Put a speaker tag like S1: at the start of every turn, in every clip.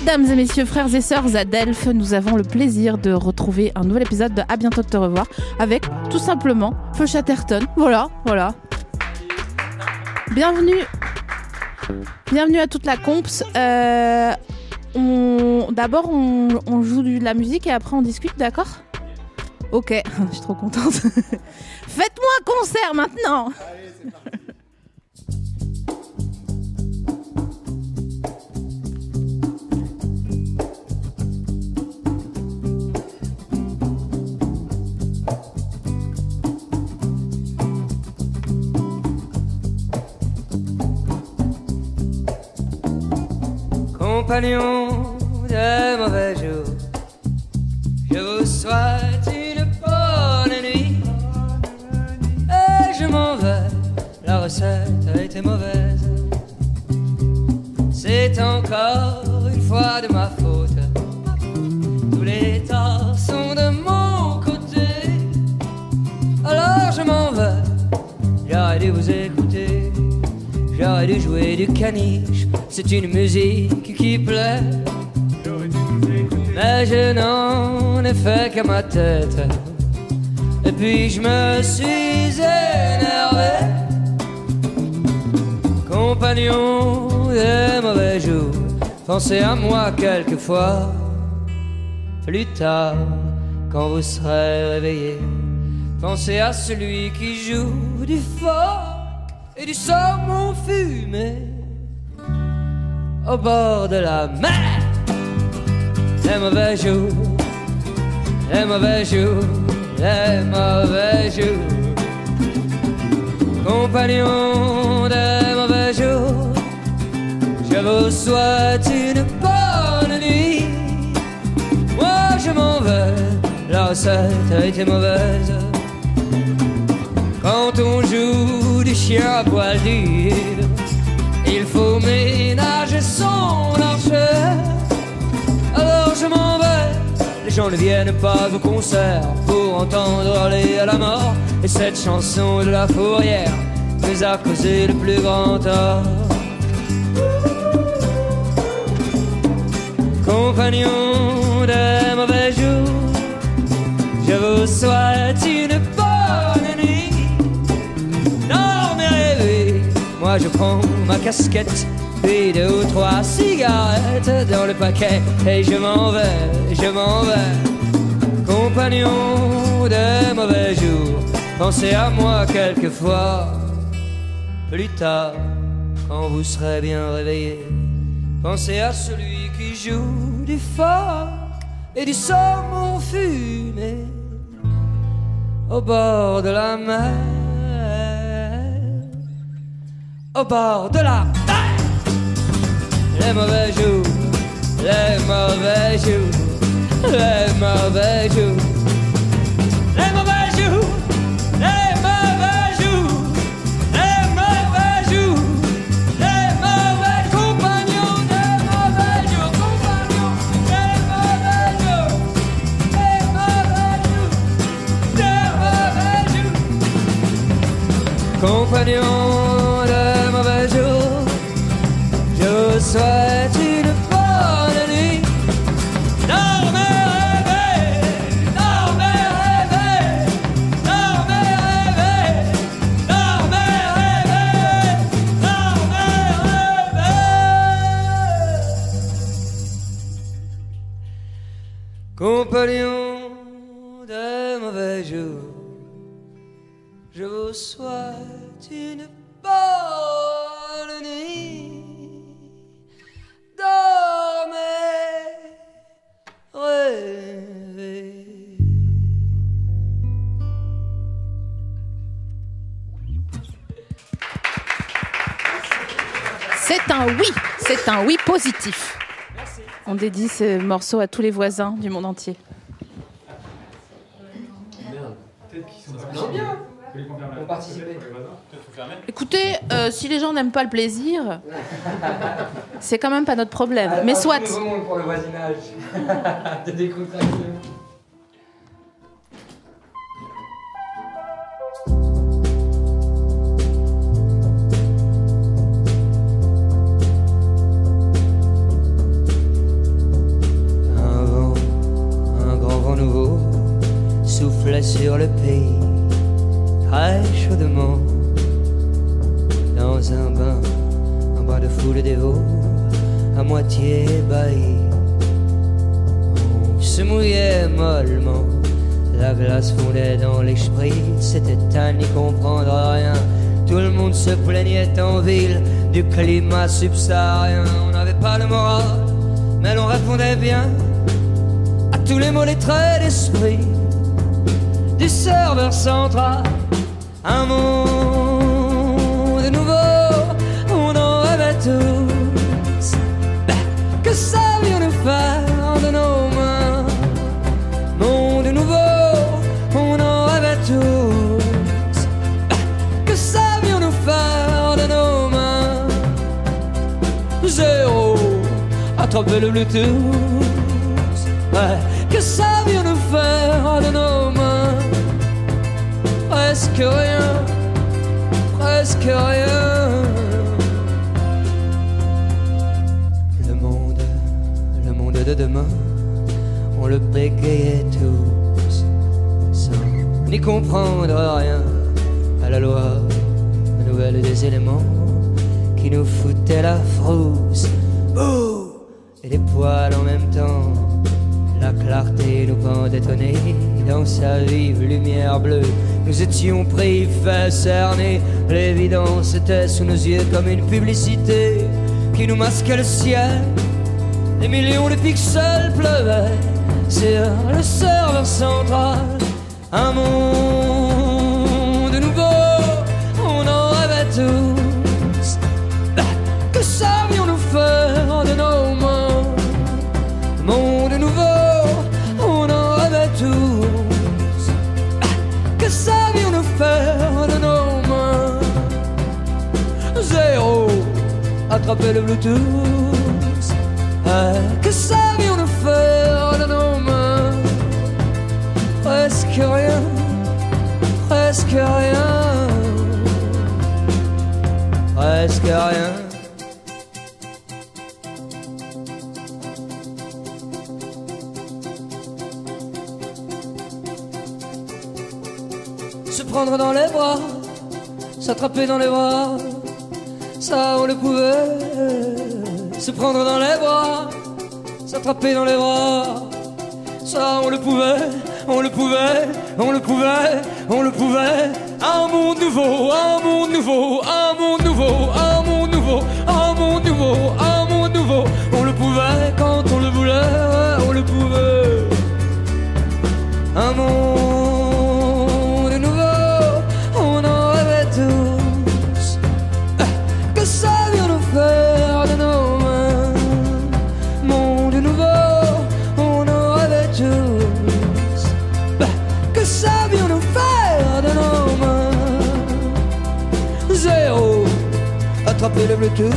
S1: Mesdames et messieurs, frères et sœurs Adelphes, nous avons le plaisir de retrouver un nouvel épisode de À bientôt de te revoir avec tout simplement Feu Chatterton. Voilà. Bienvenue à toute la comps. D'abord on joue de la musique et après on discute, d'accord ? Ok, je suis trop contente. Faites-moi un concert maintenant.
S2: Allez, c'est parti.
S3: Compagnons de mauvais jours, je vous souhaite une bonne nuit. Et je m'en vais, la recette a été mauvaise. C'est encore une fois de ma faute. Tous les torts sont de mon côté. Alors je m'en vais, j'aurais dû vous écouter. J'aurais dû jouer du caniche, c'est une musique qui plaît. Mais je n'en ai fait qu'à ma tête. Et puis je me suis énervé. Compagnons des mauvais jours, pensez à moi quelquefois. Plus tard, quand vous serez réveillés, pensez à celui qui joue du fort et du saumon fumé au bord de la mer. Les mauvais jours, les mauvais jours, les mauvais jours. Compagnons des mauvais jours, je vous souhaite une bonne nuit. Moi je m'en vais, la recette a été mauvaise. Quand on joue du chien à poil dur, il faut ménager son archer. Alors je m'en vais, les gens ne viennent pas au concert pour entendre aller à la mort. Et cette chanson de la fourrière nous a causé le plus grand tort. Compagnons des mauvais jours, je vous souhaite une bonne nuit. Moi je prends ma casquette, puis 2 ou 3 cigarettes dans le paquet. Et je m'en vais. Compagnons des mauvais jours, pensez à moi quelquefois. Plus tard, quand vous serez bien réveillés, pensez à celui qui joue du phoque et du saumon fumé au bord de la mer. Au bord de la mer. Les mauvais jours, les mauvais jours, les mauvais jours, les mauvais jours, les mauvais jours, les mauvais jours, les mauvais compagnons des mauvais jours, compagnons des mauvais jours, les mauvais jours, des mauvais jours, compagnons. Je vous souhaite une bonne nuit. Dormez, rêvez, dormez, rêvez, dormez, rêvez, dormez, rêvez, dormez, rêvez. Compagnons des mauvais jours, je vous souhaite une bonne nuit. Dormez, rêvez.
S1: C'est un oui positif. Merci. On dédie ce morceau à tous les voisins du monde entier.
S2: Merde. Peut-être qu'ils sont bien. Pour participer.
S1: Écoutez, si les gens n'aiment pas le plaisir, c'est quand même pas notre problème. Mais soit.
S3: Pour le voisinage. De décontraction. sur le pays, très chaudement, dans un bain de foule dévot, à moitié ébahi. On se mouillait mollement, la glace fondait dans les sprites, c'était à n'y comprendre rien. Tout le monde se plaignait en ville du climat subsaharien. On n'avait pas de morale, mais l'on répondait bien à tous les mots, les traits d'esprit du serveur central. Un monde nouveau, on en rêvait tous. Que savions-nous faire de nos mains? Monde nouveau, on en rêvait tous. Que savions-nous faire de nos mains? Zéro, attraper le Bluetooth. Que savions-nous faire de nos mains? Presque rien, presque rien. Le monde de demain, on le bégayait tous, sans n'y comprendre rien à la loi nouvelle des éléments qui nous foutaient la frousse. Ouh, et des poils en même temps. La clarté nous pendait au nez dans sa vive lumière bleue. Nous étions pris, faits cernés. L'évidence était sous nos yeux comme une publicité qui nous masquait le ciel. Des millions de pixels pleuvaient sur le serveur central. Un monde nouveau, on en rêvait tous. Que savions-nous faire de nos mains? Monde nouveau, on en rêvait tous. Que savions-nous faire de nos mains? Zéro, attraper le Bluetooth. Que savions-nous faire de nos mains? Presque rien, presque rien, presque rien. Se prendre dans les bras, s'attraper dans les bras, ça on le pouvait. Se prendre dans les bras, s'attraper dans les bras, ça on le pouvait, on le pouvait, on le pouvait, on le pouvait. Un monde nouveau, un monde nouveau, un monde nouveau, un monde nouveau, un monde nouveau, un monde nouveau. On le pouvait quand on le voulait, on le pouvait. Un monde nouveau, on en rêvait tous. Que savions-nous faire de nos mains? Monde nouveau, on en rêvait tous. Que savions-nous faire de nos mains? Zéro, attraper le Bluetooth.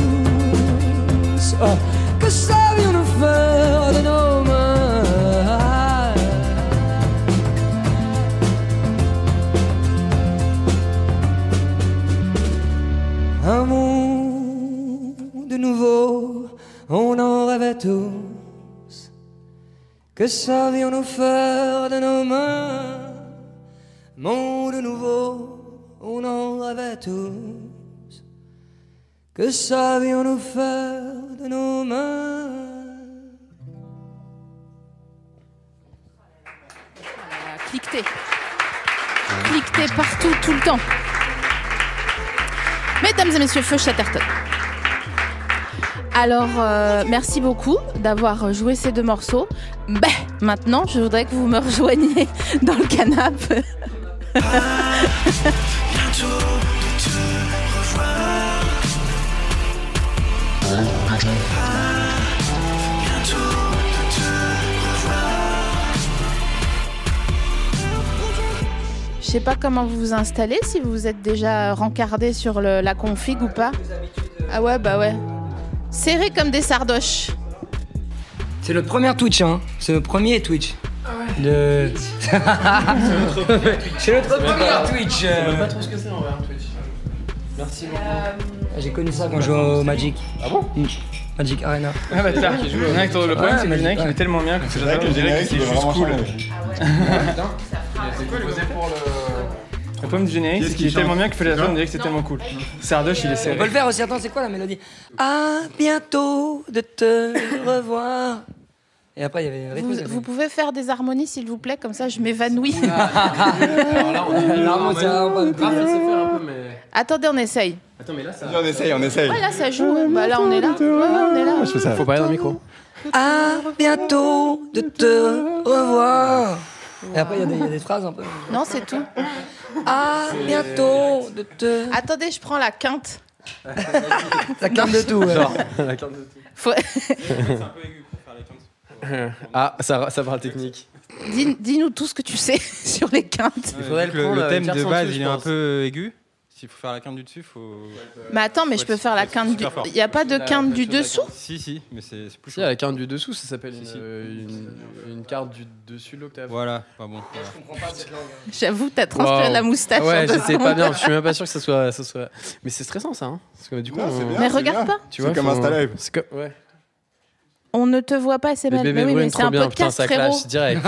S3: Que savions-nous faire de nos mains? Un monde nouveau, on en rêvait tous. Que savions-nous faire de nos mains? Monde nouveau, on en rêvait tous. Que savions-nous faire de nos mains?
S1: Cliqueter. Cliqueter partout, tout le temps. Mesdames et messieurs, Feu Chatterton. Alors, merci beaucoup d'avoir joué ces deux morceaux. Maintenant, je voudrais que vous me rejoigniez dans le canapé.
S4: Bientôt de te revoir. Bientôt de te revoir.
S1: Je sais pas comment vous vous installez, si vous êtes déjà rencardé sur la config ou pas. Ah ouais, bah ouais. Serré comme des sardoches.
S3: C'est le premier Twitch, hein. C'est le premier Twitch. Ah ouais. C'est notre premier Twitch.
S2: Je sais même pas trop ce que c'est en vrai, un Twitch. Merci beaucoup.
S3: J'ai connu ça quand je jouais au Magic.
S2: Ah bon?
S3: Magic Arena.
S2: Ah bah t'as qui joue au Magic. Le problème c'est que le générique il est tellement bien que c'est vrai que je dirais que c'est juste cool.
S5: Ah ouais.
S2: C'est quoi le gros pour
S5: pour le.
S2: Le poème du générique, c'est qu'il est tellement bien qu'il fallait la faire, on dirait que c'est tellement cool. Sardoche, il est
S3: On
S2: serré.
S3: peut le faire aussi. Attends, c'est quoi la mélodie? À bientôt de te revoir. Et après, il y avait le rythme.
S1: Vous pouvez faire des harmonies, s'il vous plaît, comme ça je m'évanouis.
S5: Alors là, on est.
S3: Non, c'est un peu.
S5: Ah, ça sait faire un peu, mais.
S1: Attendez, on essaye.
S5: Attends, mais là, ça.
S6: On essaye.
S1: Ouais, là ça joue. Bah là on est là. Ouais, on est là.
S6: Je fais ça.
S5: Faut parler dans le micro.
S3: À bientôt de te revoir. Et après, il y a des phrases un peu.
S1: Non, c'est tout.
S3: À bientôt de te.
S1: Attendez, je prends la quinte.
S3: Ça calme de tout. Ouais.
S1: Faut-
S5: Ah, ça parle technique.
S1: Dis-nous tout ce que tu sais sur les quintes.
S5: Il faudrait
S7: le thème de base, il est un
S5: peu.
S7: peu aigu. S'il faut faire la quinte du dessus, faut.
S1: Mais attends, mais je peux faire la quinte du... Il n'y a pas de quinte du dessous?
S7: Si, mais c'est plus
S5: Si,
S7: chaud.
S5: la carte du dessous, ça s'appelle
S7: Si.
S5: une carte du dessus de l'octave.
S7: Voilà, pas bon.
S3: Je comprends pas cette langue.
S1: J'avoue, t'as transpiré
S5: Wow.
S1: la moustache.
S5: Ouais,
S1: en 2
S5: je sais pas
S1: secondes.
S5: bien, je suis même pas sûr que ça soit. Mais c'est stressant ça, hein. Parce que du coup,
S6: Non, c'est bien.
S1: Mais
S6: c'est
S1: regarde
S6: bien.
S1: pas.
S5: tu
S6: C'est
S5: vois,
S6: comme Insta Live.
S5: C'est comme. Ouais.
S1: On ne te voit pas, c'est
S5: Les
S1: mal.
S5: bébés
S1: Mais oui,
S5: brunes,
S1: mais c'est
S5: trop
S1: un
S5: bien, putain,
S1: podcast,
S5: ça
S1: frérot.
S5: clash direct.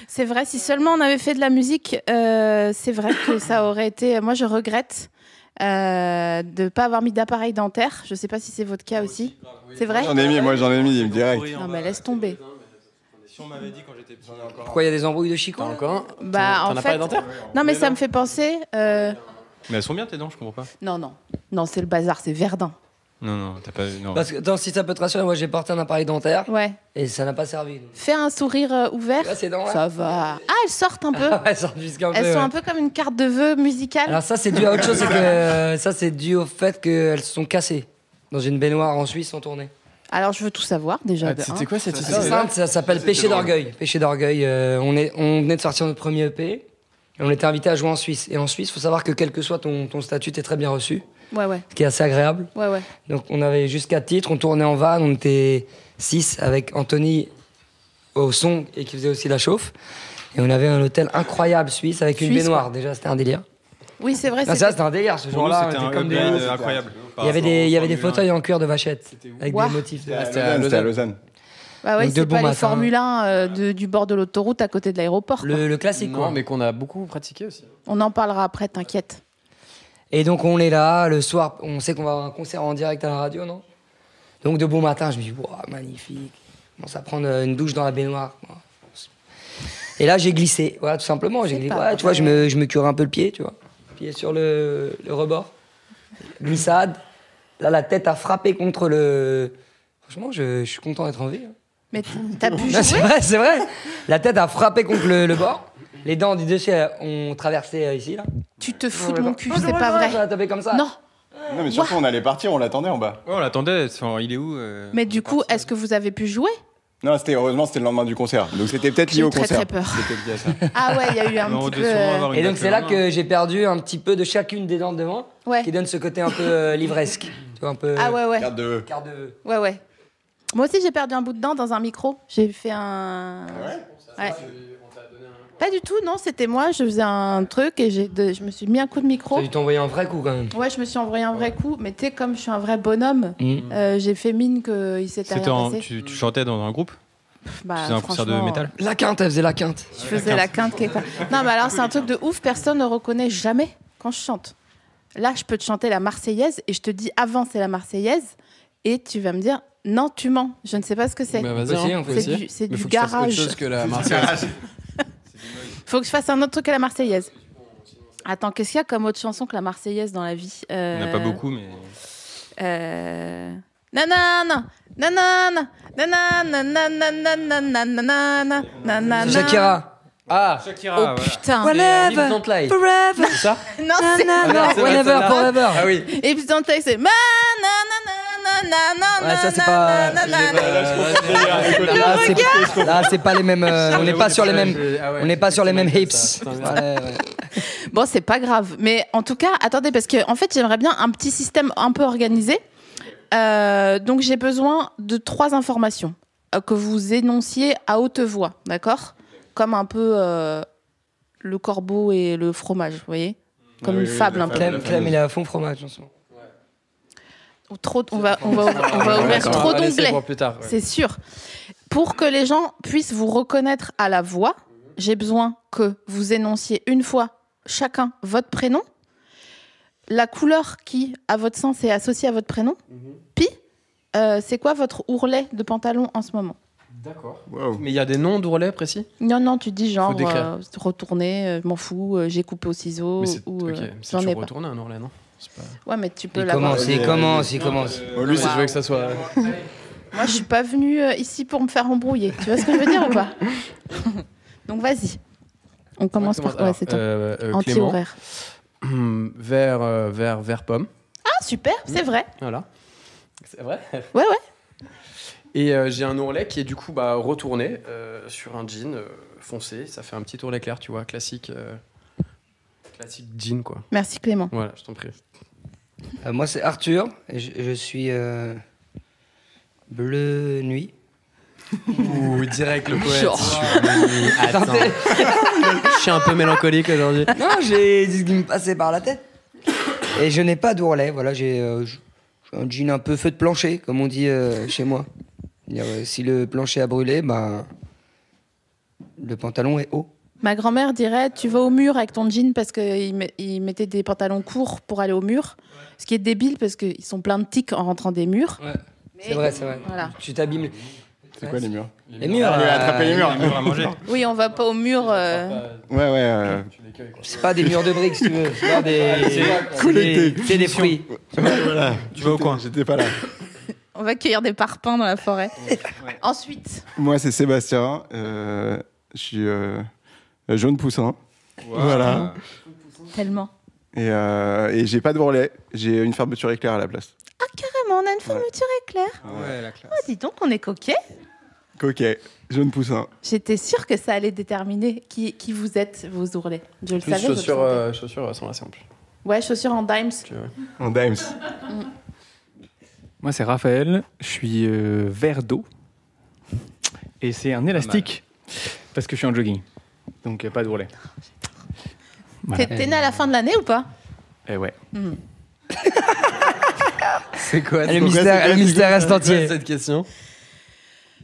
S1: C'est vrai, si seulement on avait fait de la musique, c'est vrai que ça aurait été... Moi, je regrette de ne pas avoir mis d'appareil dentaire. Je sais pas si c'est votre cas aussi. C'est vrai?
S6: J'en ai mis direct.
S1: Non, mais laisse tomber.
S7: Si on m'avait dit quand j'étais petit.
S3: Pourquoi il y a des embrouilles de Chico?
S5: T'as encore un?
S1: Bah,
S5: T'en
S1: en
S5: as pas
S1: fait...
S5: les dentaires?
S1: Non, mais ça me fait penser...
S7: Mais elles sont bien tes dents, je comprends pas.
S1: Non, c'est le bazar, c'est Verdun.
S7: Non, t'as pas. Non.
S3: Parce que, attends, si ça peut te rassurer, moi j'ai porté un appareil dentaire
S1: Ouais.
S3: et ça n'a pas servi.
S1: Fais un sourire ouvert.
S3: Là, c'est dents, ouais.
S1: Ça va. Ah, elles sortent un peu.
S3: Elles sortent jusqu'à un peu.
S1: Elles sont
S3: ouais.
S1: un peu comme une carte de vœux musicale.
S3: Alors ça, c'est dû à autre chose, c'est que ça, c'est dû au fait qu'elles se sont cassées dans une baignoire en Suisse en tournée.
S1: Alors, je veux tout savoir déjà.
S5: Ah,
S1: de un.
S5: C'était quoi cette
S3: C'est
S5: histoire
S3: simple, ça s'appelle Péché d'orgueil. Péché d'orgueil. On venait de sortir notre premier EP et on était invité à jouer en Suisse. Et en Suisse, il faut savoir que quel que soit ton statut, t'es très bien reçu,
S1: Ouais.
S3: ce qui est assez agréable.
S1: Ouais.
S3: Donc on avait juste 4 titres, on tournait en van, on était 6 avec Anthony au son et qui faisait aussi la chauffe. Et on avait un hôtel incroyable suisse avec une
S1: Suisse,
S3: baignoire.
S1: quoi.
S3: Déjà, c'était un délire.
S1: Oui, c'est vrai.
S3: Ah, ça, c'était un délire ce
S7: Pour nous,
S3: jour-là.
S7: c'était
S3: on
S7: un
S3: était comme des
S7: upgrade
S3: ouf.
S7: incroyable.
S3: Il y avait des fauteuils en cuir de vachette avec
S1: Ouah.
S3: des motifs.
S6: C'était à Lausanne.
S1: Bah ouais,
S3: Donc, de
S1: c'est
S3: bon
S1: pas les
S3: matin.
S1: Formule 1 du bord de l'autoroute à côté de l'aéroport. quoi.
S3: Le classique, quoi.
S5: Non, mais qu'on a beaucoup pratiqué aussi.
S1: On en parlera après, t'inquiète.
S3: Et donc on est là, le soir, on sait qu'on va avoir un concert en direct à la radio, non? Donc de bon matin, je me dis, wow, magnifique. Je commence à prendre une douche dans la baignoire. Et là, j'ai glissé, voilà, tout simplement. J'ai
S1: C'est
S3: glissé.
S1: pas
S3: Ouais, tu vois, je me curais un peu le pied, tu vois. Pied sur le rebord. Glissade. Là, la tête a frappé contre le... Franchement, je suis content d'être en vie. hein.
S1: Mais t'as pu
S3: Non, c'est
S1: jouer?
S3: vrai, c'est vrai. La tête a frappé contre le bord. Les dents du dessus ont traversé ici, là.
S1: Tu te fous de mon cul,
S3: Non,
S1: c'est pas
S3: Ça
S1: vrai.
S3: a tapé comme ça.
S1: Non.
S6: Non, mais surtout, on allait partir, on l'attendait en bas.
S7: Ouais, on l'attendait. Enfin, il est où
S1: Mais du coup, est-ce que vous avez pu jouer?
S6: Non, heureusement, c'était le lendemain du concert. Donc c'était peut-être
S1: J'ai
S6: lié
S1: eu
S6: au
S1: très
S6: concert.
S1: très peur.
S6: C'était lié à ça.
S1: Ah ouais, il y a eu un
S7: Non, on
S1: petit
S7: doit
S1: peu...
S7: sûrement avoir une
S3: Et donc
S7: date
S3: c'est là
S7: le
S3: que j'ai perdu un petit peu de chacune des dents de devant,
S1: Ouais.
S3: qui donne ce côté un peu livresque, tu vois, un peu
S1: Ah ouais.
S6: Carte de...
S3: quart de...
S1: Ouais. Moi aussi, j'ai perdu un bout de dent dans un micro. J'ai fait un... Ouais. Pas du tout, non, c'était moi. Je faisais un truc et je me suis mis un coup de micro.
S3: T'as dû t'envoyer un vrai coup quand même.
S1: Ouais, je me suis envoyé un vrai coup. Mais tu sais, comme je suis un vrai bonhomme, j'ai fait mine qu'il s'était
S7: C'était
S1: rien passé.
S7: tu chantais dans un groupe?
S1: Bah,
S7: Tu faisais un concert de
S1: franchement,
S7: métal?
S3: La quinte, elle faisait la quinte.
S1: Je faisais la quinte quelque part. Non, mais alors c'est un truc de ouf. Personne ne reconnaît jamais quand je chante. Là, je peux te chanter la Marseillaise et je te dis avant c'est la Marseillaise et tu vas me dire non, tu mens. Je ne sais pas ce que c'est.
S5: Bah, vas-y,
S3: Aussi,
S5: hein,
S3: on peut
S5: faut essayer.
S1: c'est
S5: Mais
S1: du
S5: faut que je fasse autre
S1: garage.
S5: chose que la Marseillaise.
S1: Faut que je fasse un autre truc à la Marseillaise. Attends, qu'est-ce qu'il y a comme autre chanson que la Marseillaise dans la vie?
S7: On n'a pas beaucoup, mais.
S1: Nanana, nanana, nanana, nanana, nanana, nanana.
S3: Shakira.
S5: Ah,
S7: Shakira,
S1: Oh
S7: voilà.
S1: putain.
S3: Whenever,
S5: Live Don't Lie.
S3: forever.
S5: C'est ça?
S1: Non, c'est...
S3: Non,
S5: c'est vrai,
S3: whenever,
S5: celle-là.
S3: forever.
S5: Ah oui.
S1: Et puis dans le texte, c'est...
S3: Ouais, ça, c'est pas- Là, c'est pas les mêmes. On n'est pas sur les mêmes. On n'est pas sur les mêmes hips. Ouais.
S1: Bon, c'est pas grave. Mais en tout cas, attendez, parce que en fait, j'aimerais bien un petit système un peu organisé. Donc, j'ai besoin de 3 informations que vous énonciez à haute voix, d'accord? Comme un peu le corbeau et le fromage, vous voyez? Comme une fable un peu.
S3: Clem, il est à fond fromage en ce moment.
S1: Trop, on va ouvrir trop
S5: On va laisser
S1: d'onglets.
S5: pour plus tard. Ouais.
S1: C'est sûr. Pour que les gens puissent vous reconnaître à la voix, j'ai besoin que vous énonciez une fois chacun votre prénom, la couleur qui, à votre sens, est associée à votre prénom, puis c'est quoi votre ourlet de pantalon en ce moment.
S5: D'accord.
S6: Wow.
S5: Mais il y a des noms d'ourlets précis?
S1: Non, tu dis genre
S5: Faut décrire.
S1: retourner, je m'en fous, j'ai coupé au ciseau,
S5: Mais c'est
S1: ou
S5: ok. C'est
S1: j'en ai
S5: toujours
S1: pas.
S5: retourné un ourlet, non? C'est pas...
S1: Ouais, mais tu peux
S3: Il
S1: l'avoir.
S3: commence.
S5: Lui, c'est je veux que ça soit.
S1: Moi, je suis pas venue ici pour me faire embrouiller. Tu vois ce que je veux dire ou pas? Donc, vas-y. On commence par... Ouais, c'est toi.
S5: Clément.
S1: Anti-horaire.
S5: Vert pomme.
S1: Ah, super, c'est vrai.
S5: Voilà. C'est vrai.
S1: Ouais.
S5: Et j'ai un ourlet qui est du coup retourné sur un jean foncé. Ça fait un petit ourlet clair, tu vois, classique jean, quoi.
S1: Merci, Clément.
S5: Voilà, je t'en prie.
S3: Moi, c'est Arthur. Et je suis bleu nuit.
S5: Ouh, direct le poète.
S1: Genre.
S5: Attends. Je suis un peu mélancolique aujourd'hui.
S3: Non, j'ai dit ce qui me passait par la tête. Et je n'ai pas d'ourlet. Voilà, j'ai un jean un peu feu de plancher, comme on dit chez moi. C'est-à-dire, si le plancher a brûlé, le pantalon est haut.
S1: Ma grand-mère dirait, tu vas au mur avec ton jean parce qu'il mettait des pantalons courts pour aller au mur. Ce qui est débile parce qu'ils sont pleins de tics en rentrant des murs.
S3: Ouais.
S1: Mais-
S3: C'est vrai.
S1: Voilà.
S3: Tu t'abîmes.
S6: C'est quoi les murs?
S3: Les murs.
S6: Ah, lui, attraper les murs.
S7: à manger.
S1: Oui, on va pas au mur.
S6: Ouais.
S3: C'est pas des murs de briques, si tu veux. C'est pas
S6: Connecté.
S3: c'est des fruits.
S6: Voilà.
S7: Tu vas au coin.
S6: J'étais pas là.
S1: On va cueillir des parpaings dans la forêt. Ensuite,
S6: Moi, c'est Sébastien. Je suis jaune poussin. Voilà.
S1: tellement.
S6: Et j'ai pas de bourrelet. J'ai une fermeture éclair à la place.
S1: Carrément, on a une fermeture éclair.
S7: Ouais, la classe.
S1: Ah, dis donc, on est coquet.
S6: Coquet. Jaune poussin.
S1: J'étais sûre que ça allait déterminer qui vous êtes, vos ourlets. Je le
S5: Plus
S1: savais. je le sentais.
S5: chaussures sans la simple.
S1: Ouais, chaussures en dimes.
S6: En dimes.
S2: Moi, c'est Raphaël. Je suis vert d'eau. Et c'est un élastique. Parce que je suis en jogging. Donc, pas de ourlet. Voilà.
S1: T'es né à la fin de l'année ou pas?
S2: Eh ouais.
S5: C'est quoi
S3: Le mystère reste entier.
S5: cette question?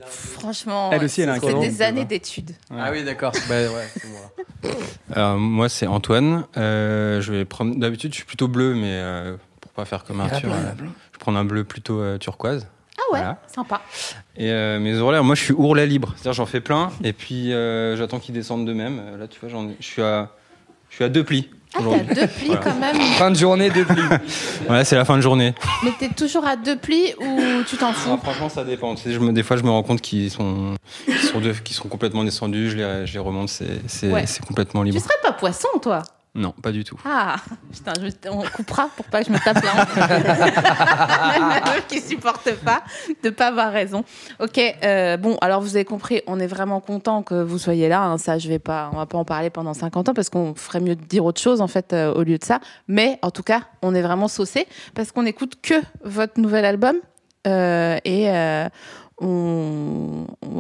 S1: Franchement,
S2: Elle aussi, elle a un
S1: c'est
S2: cran,
S1: des
S2: c'est
S1: années
S2: ça.
S1: d'études.
S5: Ah oui, d'accord. Ouais, c'est moi.
S7: Alors, moi, c'est Antoine. Je vais prendre. D'habitude, je suis plutôt bleu, mais pour pas faire comme Arthur, je vais prendre un bleu plutôt turquoise.
S1: Ah ouais,
S7: Voilà.
S1: sympa.
S7: Et mes ourlets, moi, je suis ourlet libre. C'est-à-dire, j'en fais plein, et puis j'attends qu'ils descendent d'eux-mêmes. Là, tu vois, je suis à 2 plis.
S1: Ah, t'es à
S7: aujourd'hui.
S1: 2 plis quand même.
S3: Fin de journée, 2 plis.
S7: Ouais, c'est la fin de journée.
S1: Mais t'es toujours à 2 plis ou tu t'en
S7: Ah,
S1: fous?
S7: franchement, ça dépend. Tu sais, des fois, je me rends compte qu'ils sont complètement descendus. Je les remonte.
S1: Ouais.
S7: C'est complètement
S1: Tu
S7: libre.
S1: serais pas poisson, toi?
S7: Non, pas du tout.
S1: Ah, putain, on coupera pour pas que je me tape la honte. La meuf qui supporte pas de pas avoir raison. Ok, bon, alors vous avez compris, on est vraiment content que vous soyez là. Hein, ça, on va pas en parler pendant 50 ans parce qu'on ferait mieux de dire autre chose en fait au lieu de ça. Mais en tout cas, on est vraiment saucés parce qu'on écoute que votre nouvel album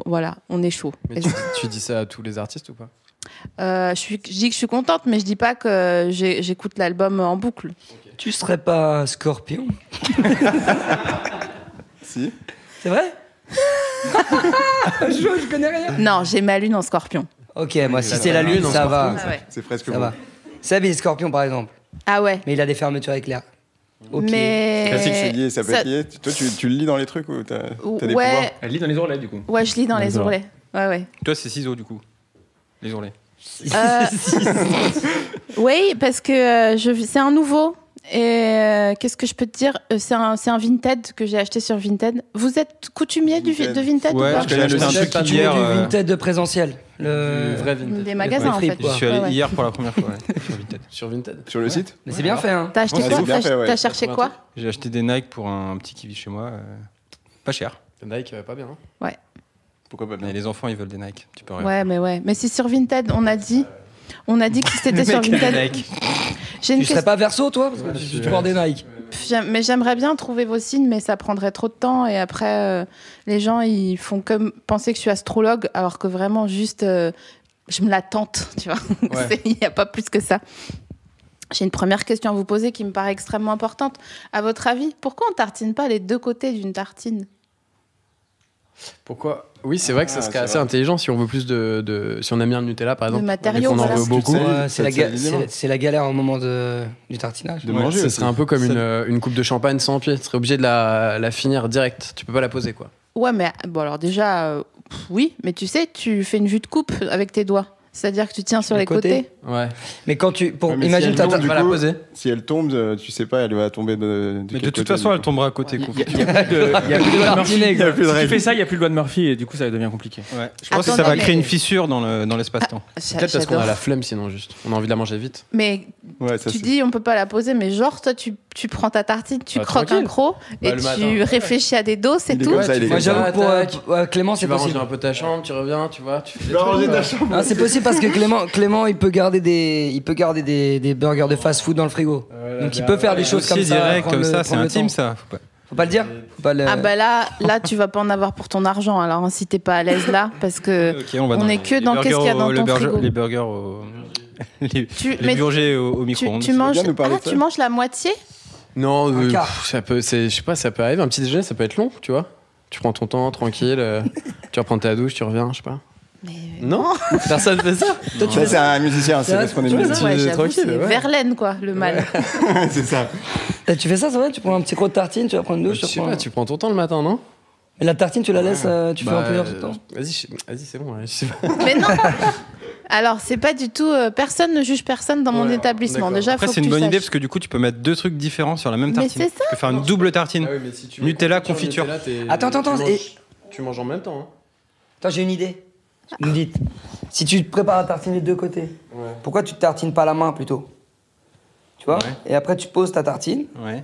S1: voilà, on est chaud.
S5: Mais tu dis ça à tous les artistes ou pas?
S1: Je dis que je suis contente, mais je dis pas que j'écoute l'album en boucle.
S3: Tu serais pas Scorpion?
S6: Si.
S3: C'est vrai? je connais rien.
S1: Non, j'ai ma lune en Scorpion.
S3: Ok, moi, si c'est la lune, ça va.
S1: Ah ouais.
S6: C'est presque
S3: Ça
S6: bon.
S3: va. Seb, il est Scorpion, par exemple.
S1: Ah ouais.
S3: Mais il a des fermetures éclair. Au pied.
S1: Mais
S6: Classique, c'est lié, ça peut être lié. Toi, tu le lis dans les trucs ou t'as des pouvoirs?
S1: ouais,
S2: Elle lit dans les ourlets, du coup.
S1: ouais, je lis dans les
S2: D'accord.
S1: ourlets. Ouais.
S7: Toi, c'est ciseaux, du coup. Les ourlets.
S1: Oui, parce que c'est un nouveau. Et qu'est-ce que je peux te dire? C'est un Vinted que j'ai acheté sur Vinted. Vous êtes coutumier de Vinted
S7: Ouais,
S1: ou pas?
S7: je connais acheté un truc
S3: Tu
S7: hier.
S3: du Vinted de présentiel. Le
S5: vrai Vinted.
S1: Des magasins, en
S3: fripe,
S1: fait.
S3: quoi.
S7: Je suis allé
S1: Ouais.
S7: hier pour la première fois, ouais, sur Vinted.
S5: Sur Vinted.
S6: Sur le site?
S3: Mais c'est bien fait, hein.
S1: T'as acheté
S6: Ouais,
S1: quoi?
S6: c'est bien fait, ouais.
S1: T'as cherché quoi?
S7: J'ai acheté des Nike pour un petit qui vit chez moi. Pas cher.
S5: Nike, pas bien. Hein.
S6: Pourquoi pas bien?
S7: Mais les enfants, ils veulent des Nike. Tu peux rien.
S1: Ouais. Mais c'est sur Vinted, on a dit que c'était sur Vinted. J'ai une
S3: Tu serais
S1: question.
S3: pas Verso, toi? Parce que tu portes des Nike.
S1: Mais j'aimerais bien trouver vos signes, mais ça prendrait trop de temps. Et après, les gens, ils font comme penser que je suis astrologue, alors que vraiment, juste, je me la tente, tu vois.
S5: Ouais.
S1: Il n'y a pas plus que ça. J'ai une première question à vous poser qui me paraît extrêmement importante. À votre avis, pourquoi on tartine pas les deux côtés d'une tartine?
S5: Pourquoi? Oui, c'est vrai que ça serait
S6: c'est
S5: assez
S6: vrai.
S5: intelligent si on veut plus si on aime bien le Nutella par exemple.
S1: matériaux,
S5: et qu'on en
S1: voilà.
S5: veut beaucoup.
S6: Ouais,
S8: C'est c'est la galère au moment du tartinage.
S6: De manger
S5: Ce
S6: aussi.
S5: serait un peu comme une coupe de champagne sans pied. Tu serais obligé de la finir direct. Tu peux pas la poser quoi.
S1: Ouais, mais bon, alors déjà, oui, mais tu sais, tu fais une vue de coupe avec tes doigts. C'est-à-dire que tu tiens sur les côtés.
S5: Ouais.
S8: Mais quand tu.
S6: Ouais, mais
S8: Imagine
S6: si
S8: t'as
S6: elle tombe,
S5: Tu vas la
S6: coup,
S5: poser.
S6: Si elle tombe, tu sais pas, elle va tomber de
S7: Mais
S6: quel
S7: de toute
S6: côté,
S7: façon,
S6: du
S7: elle
S6: coup.
S7: tombera à côté.
S2: Il y a plus de loi de Murphy.
S8: tartiner, quoi.
S6: Il y a plus de
S2: Si tu
S6: règles.
S2: fais ça, il n'y a plus de loi de Murphy et du coup, ça devient compliqué.
S7: Ouais. Je pense que ça
S1: Attendez,
S7: va créer
S1: mais-
S7: une fissure dans l'espace-temps.
S5: Peut-être parce qu'on a la flemme sinon juste. On a envie de la manger vite.
S1: Mais
S6: Ouais, ça,
S1: tu
S6: c'est-
S1: dis on peut pas la poser, mais genre toi tu prends ta tartine, tu
S5: Bah,
S1: croques
S5: tranquille.
S1: un croc et
S5: Bah, le
S1: tu
S5: matin.
S1: réfléchis à des dos, c'est
S6: Il est
S1: tout.
S6: comme ça, il est
S8: Moi,
S6: comme ça.
S8: j'avoue que pour Clément,
S5: Tu
S8: c'est
S5: vas ranger
S8: possible.
S5: un peu ta chambre, tu reviens, tu vois, tu fais des
S6: Tu vas
S5: trucs,
S6: ranger
S5: quoi.
S6: ta chambre.
S8: Ah, c'est possible parce que Clément, il peut garder des burgers de fast-food dans le frigo. Donc il peut faire des choses comme
S7: Aussi
S8: ça.
S7: direct,
S8: prendre
S7: comme
S8: le-
S7: ça, c'est
S8: prendre le
S7: intime
S8: temps.
S7: ça.
S8: Faut pas le dire. Faut pas le-
S1: Ah bah là tu vas pas en avoir pour ton argent alors hein, si t'es pas à l'aise là parce que
S7: Ok, on va
S1: on
S7: dans
S1: est que dans qu'est-ce qu'il y a dans ton frigo.
S7: Les burgers les
S1: mais
S7: burgers au
S1: tu
S7: micro-ondes.
S1: manges
S6: bien nous parler de ça
S1: tu manges la moitié.
S5: Non,
S8: Un quart.
S5: ça peut, je sais pas, ça peut arriver. Un petit déjeuner, ça peut être long, tu vois. Tu prends ton temps, tranquille. Tu reprends ta douche, tu reviens, je sais pas.
S1: Mais
S5: Non, personne fait ça.
S6: Ça, c'est un musicien, c'est
S8: Ouais,
S6: parce qu'on est
S5: tu vois,
S6: musicien.
S1: ouais,
S5: es
S1: j'avoue,
S5: tranquille,
S1: c'est
S5: ouais.
S1: Verlaine quoi le mal.
S6: C'est ça.
S8: Tu fais ça, c'est vrai? Tu prends un petit croc de tartine, tu vas prendre une douche,
S5: Je sais pas, tu prends ton temps le matin, non?
S8: Et la tartine, tu la laisses, tu fais un peu tout le temps.
S5: Vas-y, c'est bon. Je sais pas.
S1: Mais non. Alors c'est pas du tout personne ne juge personne dans mon
S5: Ouais,
S1: établissement.
S5: d'accord.
S1: Déjà
S7: Après,
S1: faut
S7: c'est
S1: que
S7: une
S1: tu
S7: bonne idée
S1: saches.
S7: parce que du coup, tu peux mettre deux trucs différents sur la même
S1: Mais
S7: tartine.
S1: c'est ça.
S7: Tu peux faire une double tartine.
S5: Ah oui, mais si tu
S7: Nutella, confiture.
S8: Attends,
S5: Tu manges en même temps. Hein.
S8: Attends, j'ai une idée. Vous me dites, si tu te prépares à tartiner de deux côtés,
S5: Ouais.
S8: pourquoi tu te tartines pas la main plutôt? Tu vois?
S7: Ouais.
S8: Et après, tu poses ta tartine.
S7: Ouais.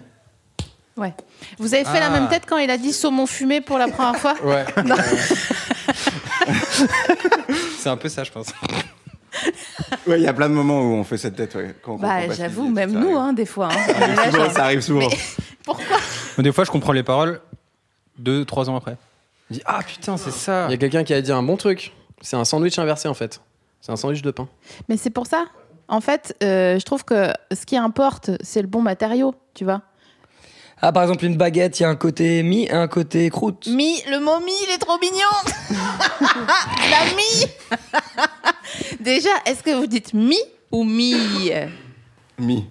S1: Ouais. Vous avez fait la
S7: Ah.
S1: même tête quand il a dit saumon fumé pour la première fois.
S5: Ouais.
S7: C'est un peu ça, je pense.
S6: Ouais, il y a plein de moments où on fait cette tête. Ouais, quand on comprend
S1: Bah
S6: pas ce
S1: j'avoue,
S6: qu'il dit,
S1: même
S6: ça
S1: nous
S6: arrive.
S1: hein, des fois. Hein. On est là,
S6: Souvent,
S1: genre,
S6: ça arrive souvent.
S1: pourquoi
S7: Des fois, je comprends les paroles 2-3 ans après. Je dis, ah putain, c'est ça.
S5: Il y a quelqu'un qui a dit un bon truc. C'est un sandwich inversé en fait. C'est un sandwich de pain.
S1: Mais c'est pour ça. En fait, je trouve que ce qui importe, c'est le bon matériau, tu vois.
S8: Ah, par exemple, une baguette, il y a un côté mie et un côté croûte.
S1: Le mot mi, il est trop mignon. La mi. Déjà, est-ce que vous dites mi ou mi?
S6: Mi.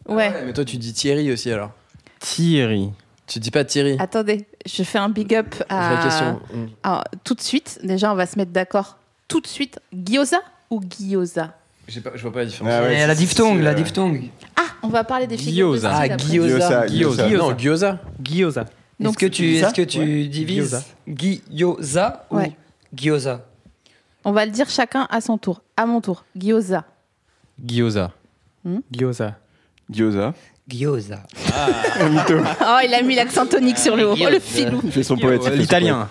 S1: Ouais.
S5: Mais toi, tu dis Thierry aussi alors.
S7: Thierry.
S5: Tu dis pas Thierry.
S1: Attendez, je fais un big up
S5: Vraie
S1: à.
S5: question.
S1: Alors, tout de suite, déjà, on va se mettre d'accord. Tout de suite, gyoza ou gyoza?
S5: Je vois pas la différence.
S6: Ah ouais,
S8: Et la
S6: c'est-
S8: diphtongue,
S6: c'est,
S8: la diphtongue.
S1: Ah, on va parler des figures de
S7: Gyoza.
S1: style
S8: Ah,
S1: après.
S8: gyoza.
S6: Gyoza.
S5: Non, gyoza.
S2: Gyoza.
S1: Donc,
S8: Est-ce que tu divises
S2: Gyoza.
S8: gyoza ou
S1: Ouais.
S8: gyoza?
S1: On va le dire chacun à son tour. À mon tour, gyoza.
S7: Gyoza.
S2: Gyoza.
S6: Gyoza.
S8: Gyoza.
S1: Oh, il a mis l'accent tonique sur le haut. Oh, le filou.
S6: Il fait son poète. il fait son
S7: L'italien.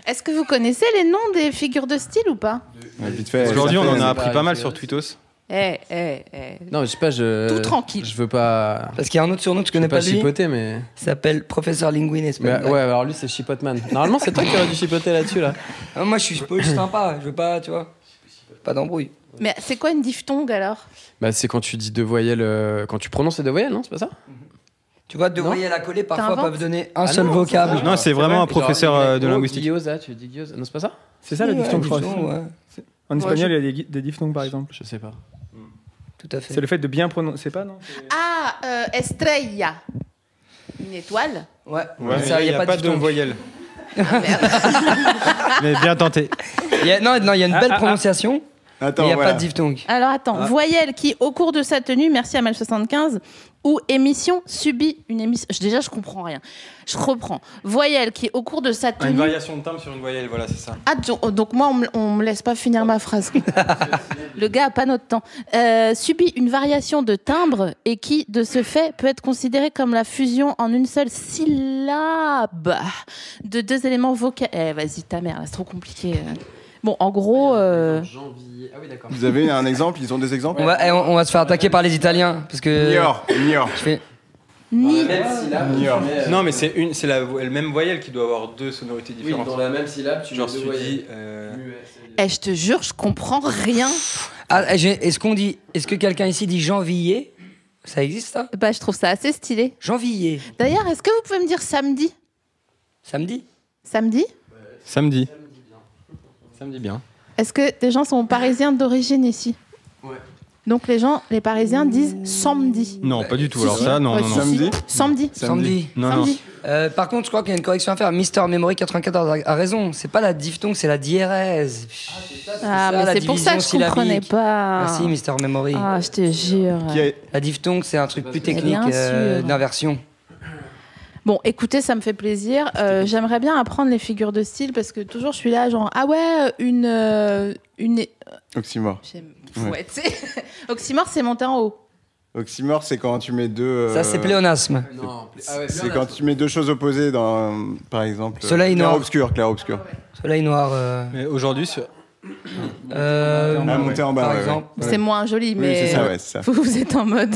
S1: Est-ce que vous connaissez les noms des figures de style ou pas?
S6: poète. Ouais, vite fait.
S7: Aujourd'hui, on en a
S5: c'est
S7: appris
S5: pas
S7: pas mal
S5: rigolo.
S7: sur Twittos.
S5: Non, je sais pas,
S1: Tout tranquille.
S5: Je veux pas.
S8: Parce qu'il y a un autre surnom que je connais
S5: pas
S8: pas lui.
S5: chipoter, mais.
S8: Il s'appelle Professeur Linguine. c'est pas
S5: Mais
S8: une blague.
S5: ouais, alors lui, c'est Chipotman. Normalement, c'est toi qui aurais dû chipoter là-dessus, là.
S8: Ah, moi, je suis sympa. Je veux pas, tu vois. Pas d'embrouille.
S1: Mais c'est quoi une diphtongue alors?
S5: Bah, c'est quand tu dis deux voyelles. Quand tu prononces les deux voyelles, non? C'est pas ça?
S8: Tu vois, deux
S5: Non.
S8: voyelles à coller parfois
S1: T'inventes
S8: peuvent donner un
S5: Ah
S8: seul
S5: non,
S8: vocable.
S5: c'est
S7: Non, c'est vraiment un professeur de linguistique.
S5: Gyoza, tu dis gyoza. Non, c'est pas ça?
S2: C'est ça la diphtongue, je crois.
S8: Ouais,
S2: En espagnol, il y a des diphtongues, par exemple.
S5: Je sais pas.
S8: tout à fait.
S2: C'est le fait de bien prononcer, pas, non?
S1: Ah, estrella. Une étoile.
S8: Ouais,
S7: Ouais,
S8: ça,
S7: il
S8: y a pas de
S7: de voyelle. Mais bien tenté.
S8: Non, il y a une belle prononciation, mais
S6: Attends,
S8: il n'y a
S6: voilà.
S8: pas de diphtongue.
S1: Alors attends, voyelle qui, au cours de sa tenue, merci à Mal75, ou émission subit une émission. Déjà, je comprends rien. Je reprends. Voyelle qui, au cours de sa
S7: Une
S1: tenue.
S7: variation de timbre sur une voyelle, voilà, c'est ça.
S1: Ah, donc moi, on me laisse pas finir ma phrase. Le gars a pas notre temps. Subit une variation de timbre et qui, de ce fait, peut être considérée comme la fusion en une seule syllabe de deux éléments vocaux. Vas-y, ta mère, là, c'est trop compliqué. Bon, en gros,
S5: Janvier. Ah oui, d'accord.
S6: Vous avez un exemple? Ils ont des exemples?
S8: On va se faire attaquer par les Italiens, parce que...
S6: Niort.
S8: Je fais...
S1: ni.
S6: Niort.
S7: Non, mais c'est la même voyelle qui doit avoir deux sonorités
S5: Oui,
S7: différentes.
S5: dans la même syllabe, tu
S7: Genre,
S5: mets
S7: si
S5: deux
S7: tu dis.
S1: Eh, je te jure, je comprends rien.
S8: Ah, est-ce que quelqu'un ici dit janvier? Ça existe, ça?
S1: Bah, je trouve ça assez stylé.
S8: Janvier.
S1: D'ailleurs, est-ce que vous pouvez me dire samedi?
S8: Samedi?
S1: Samedi?
S7: Samedi. Samedi bien.
S1: Est-ce que des gens sont parisiens d'origine ici?
S5: Ouais.
S1: Donc les Parisiens disent samedi.
S7: Non, pas du tout. Alors ça, non,
S1: Ouais,
S7: non,
S1: si,
S7: non.
S1: si.
S6: Samedi.
S1: Samedi.
S7: Non, non.
S1: Samedi.
S8: Par contre, je crois qu'il y a une correction à faire. Mister Memory 94 a raison. C'est pas la diphtongue, c'est la diérèse.
S1: Ah,
S8: ça,
S1: mais
S8: la
S1: c'est pour ça que je
S8: division
S1: comprenais
S8: syllabique.
S1: pas.
S8: Merci, Mister Memory.
S1: Ah, je te jure.
S8: La diphtongue, c'est un truc plus technique
S1: Bien sûr.
S8: d'inversion.
S1: Bon, écoutez, ça me fait plaisir. J'aimerais bien apprendre les figures de style parce que toujours je suis là, genre, ah ouais, une...
S6: Oxymore.
S1: Ouais, tu sais. Oxymore, c'est monter en haut.
S6: Oxymore, c'est quand tu mets deux.
S8: Ça, c'est pléonasme.
S5: Non,
S6: C'est quand tu mets deux choses opposées dans, par exemple.
S8: Soleil noir.
S6: Clair obscur.
S8: Soleil noir.
S7: Mais aujourd'hui, sur-
S6: monter en bas,
S8: par
S6: ouais,
S8: exemple.
S1: C'est moins joli,
S6: Oui,
S1: mais
S6: c'est ça, ouais, c'est ça.
S1: vous êtes en mode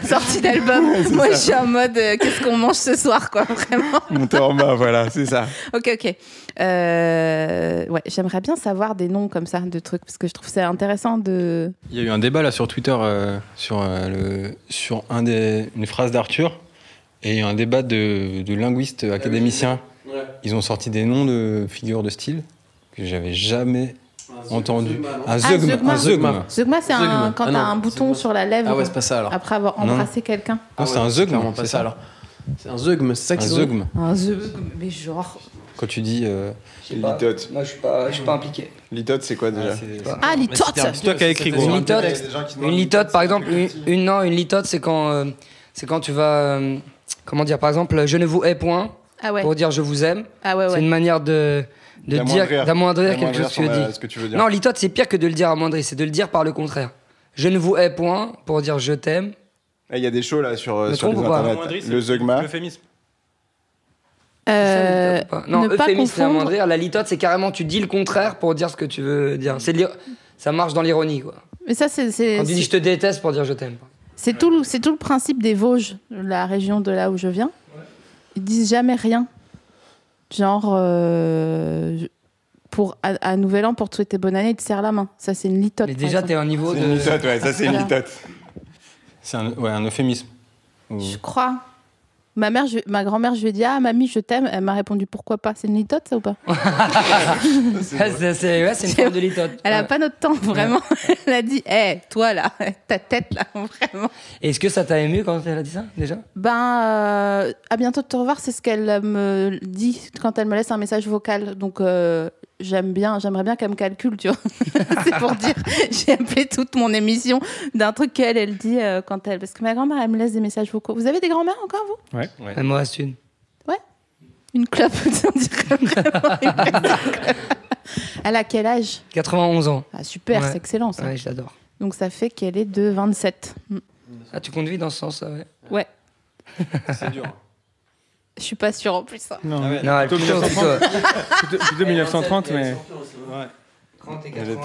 S1: sortie d'album. Moi, je suis en mode qu'est-ce qu'on mange ce soir, quoi, vraiment.
S6: Monter en bas, voilà, c'est ça.
S1: Ok. Ouais, j'aimerais bien savoir des noms comme ça de trucs parce que je trouve c'est intéressant de.
S7: il y a eu un débat là sur Twitter sur une phrase d'Arthur et il y a eu un débat de linguistes académiciens. Ils ont sorti des noms de figures de style que j'avais jamais entendu. Un zeugma.
S1: Zeugma, c'est quand t'as un bouton sur la lèvre
S5: Ah ouais, c'est pas ça alors.
S1: après avoir embrassé quelqu'un.
S7: Non, c'est un zeugma.
S5: Clairement pas
S7: c'est
S5: ça alors. C'est un zeugme, c'est ça
S7: Un
S5: qu'ils ont.
S7: zeugma.
S1: Un zeugma, mais genre.
S7: Quand tu dis.
S6: Litote.
S8: Moi, je suis pas impliqué.
S6: Litote, c'est quoi déjà?
S1: Ah, litote.
S7: C'est toi qui as écrit, gros.
S8: Une litote, une litote, par exemple, une litote, c'est quand tu vas, comment dire, par exemple, je ne vous hais point,
S1: Ah ouais.
S8: pour dire je vous aime.
S1: Ah ouais,
S8: C'est
S1: ouais.
S8: une manière de dire, d'amoindrir quelque chose que tu dis.
S6: ce que tu veux dire.
S8: Non, litote, c'est pire que de le dire amoindri, c'est de le dire par le contraire. Je ne vous hais point, pour dire je t'aime.
S6: Il y a des shows là sur les
S8: trompe ou pas?
S6: internets. Le zeugma.
S7: L'euphémisme.
S8: Non,
S1: ne pas
S8: euphémisme, c'est
S1: confondre.
S8: amoindrir. La litote, c'est carrément tu dis le contraire pour dire ce que tu veux dire. Ça marche dans l'ironie, quoi.
S1: Mais ça, c'est
S8: Quand tu dis je te déteste pour dire je t'aime.
S1: tout le principe des Vosges, la région de là où je viens. Ils disent jamais rien. Genre, à Nouvel An, pour te souhaiter bonne année, ils te serrent la main. Ça, c'est une litote.
S8: Mais
S1: par
S8: déjà,
S1: exemple.
S8: t'es à un niveau
S6: C'est
S8: de.
S6: une litote, ouais, ça c'est une
S1: Voilà.
S6: litote.
S7: C'est un euphémisme.
S1: Je crois. Ma grand-mère, je lui ai dit, ah, mamie, je t'aime. Elle m'a répondu, pourquoi pas? C'est une litote, ça ou pas?
S8: C'est une forme de litote.
S1: Elle a
S8: Ouais.
S1: pas notre temps, vraiment. Elle a dit, hé, toi là, ta tête là, vraiment.
S8: Est-ce que ça t'a ému quand elle a dit ça, déjà?
S1: À bientôt de te revoir, c'est ce qu'elle me dit quand elle me laisse un message vocal. Donc, j'aimerais bien qu'elle me calcule, tu vois. C'est pour dire, j'ai appelé toute mon émission d'un truc qu'elle dit quand elle. Parce que ma grand-mère, elle me laisse des messages vocaux. Vous avez des grand-mères encore, vous?
S2: Ouais.
S8: Il me reste une.
S1: Une clope, on dirait vraiment une clope. Elle a quel âge?
S8: 91 ans.
S1: Ah, super,
S8: Ouais.
S1: c'est excellent ça.
S8: Ouais, je l'adore.
S1: Donc, ça fait qu'elle est de 27.
S8: Ah, tu conduis dans ce sens, ouais.
S1: Ouais,
S7: C'est dur.
S1: je suis pas sûre en plus. Ça.
S2: Non,
S8: Non, elle
S2: plutôt 1930, mais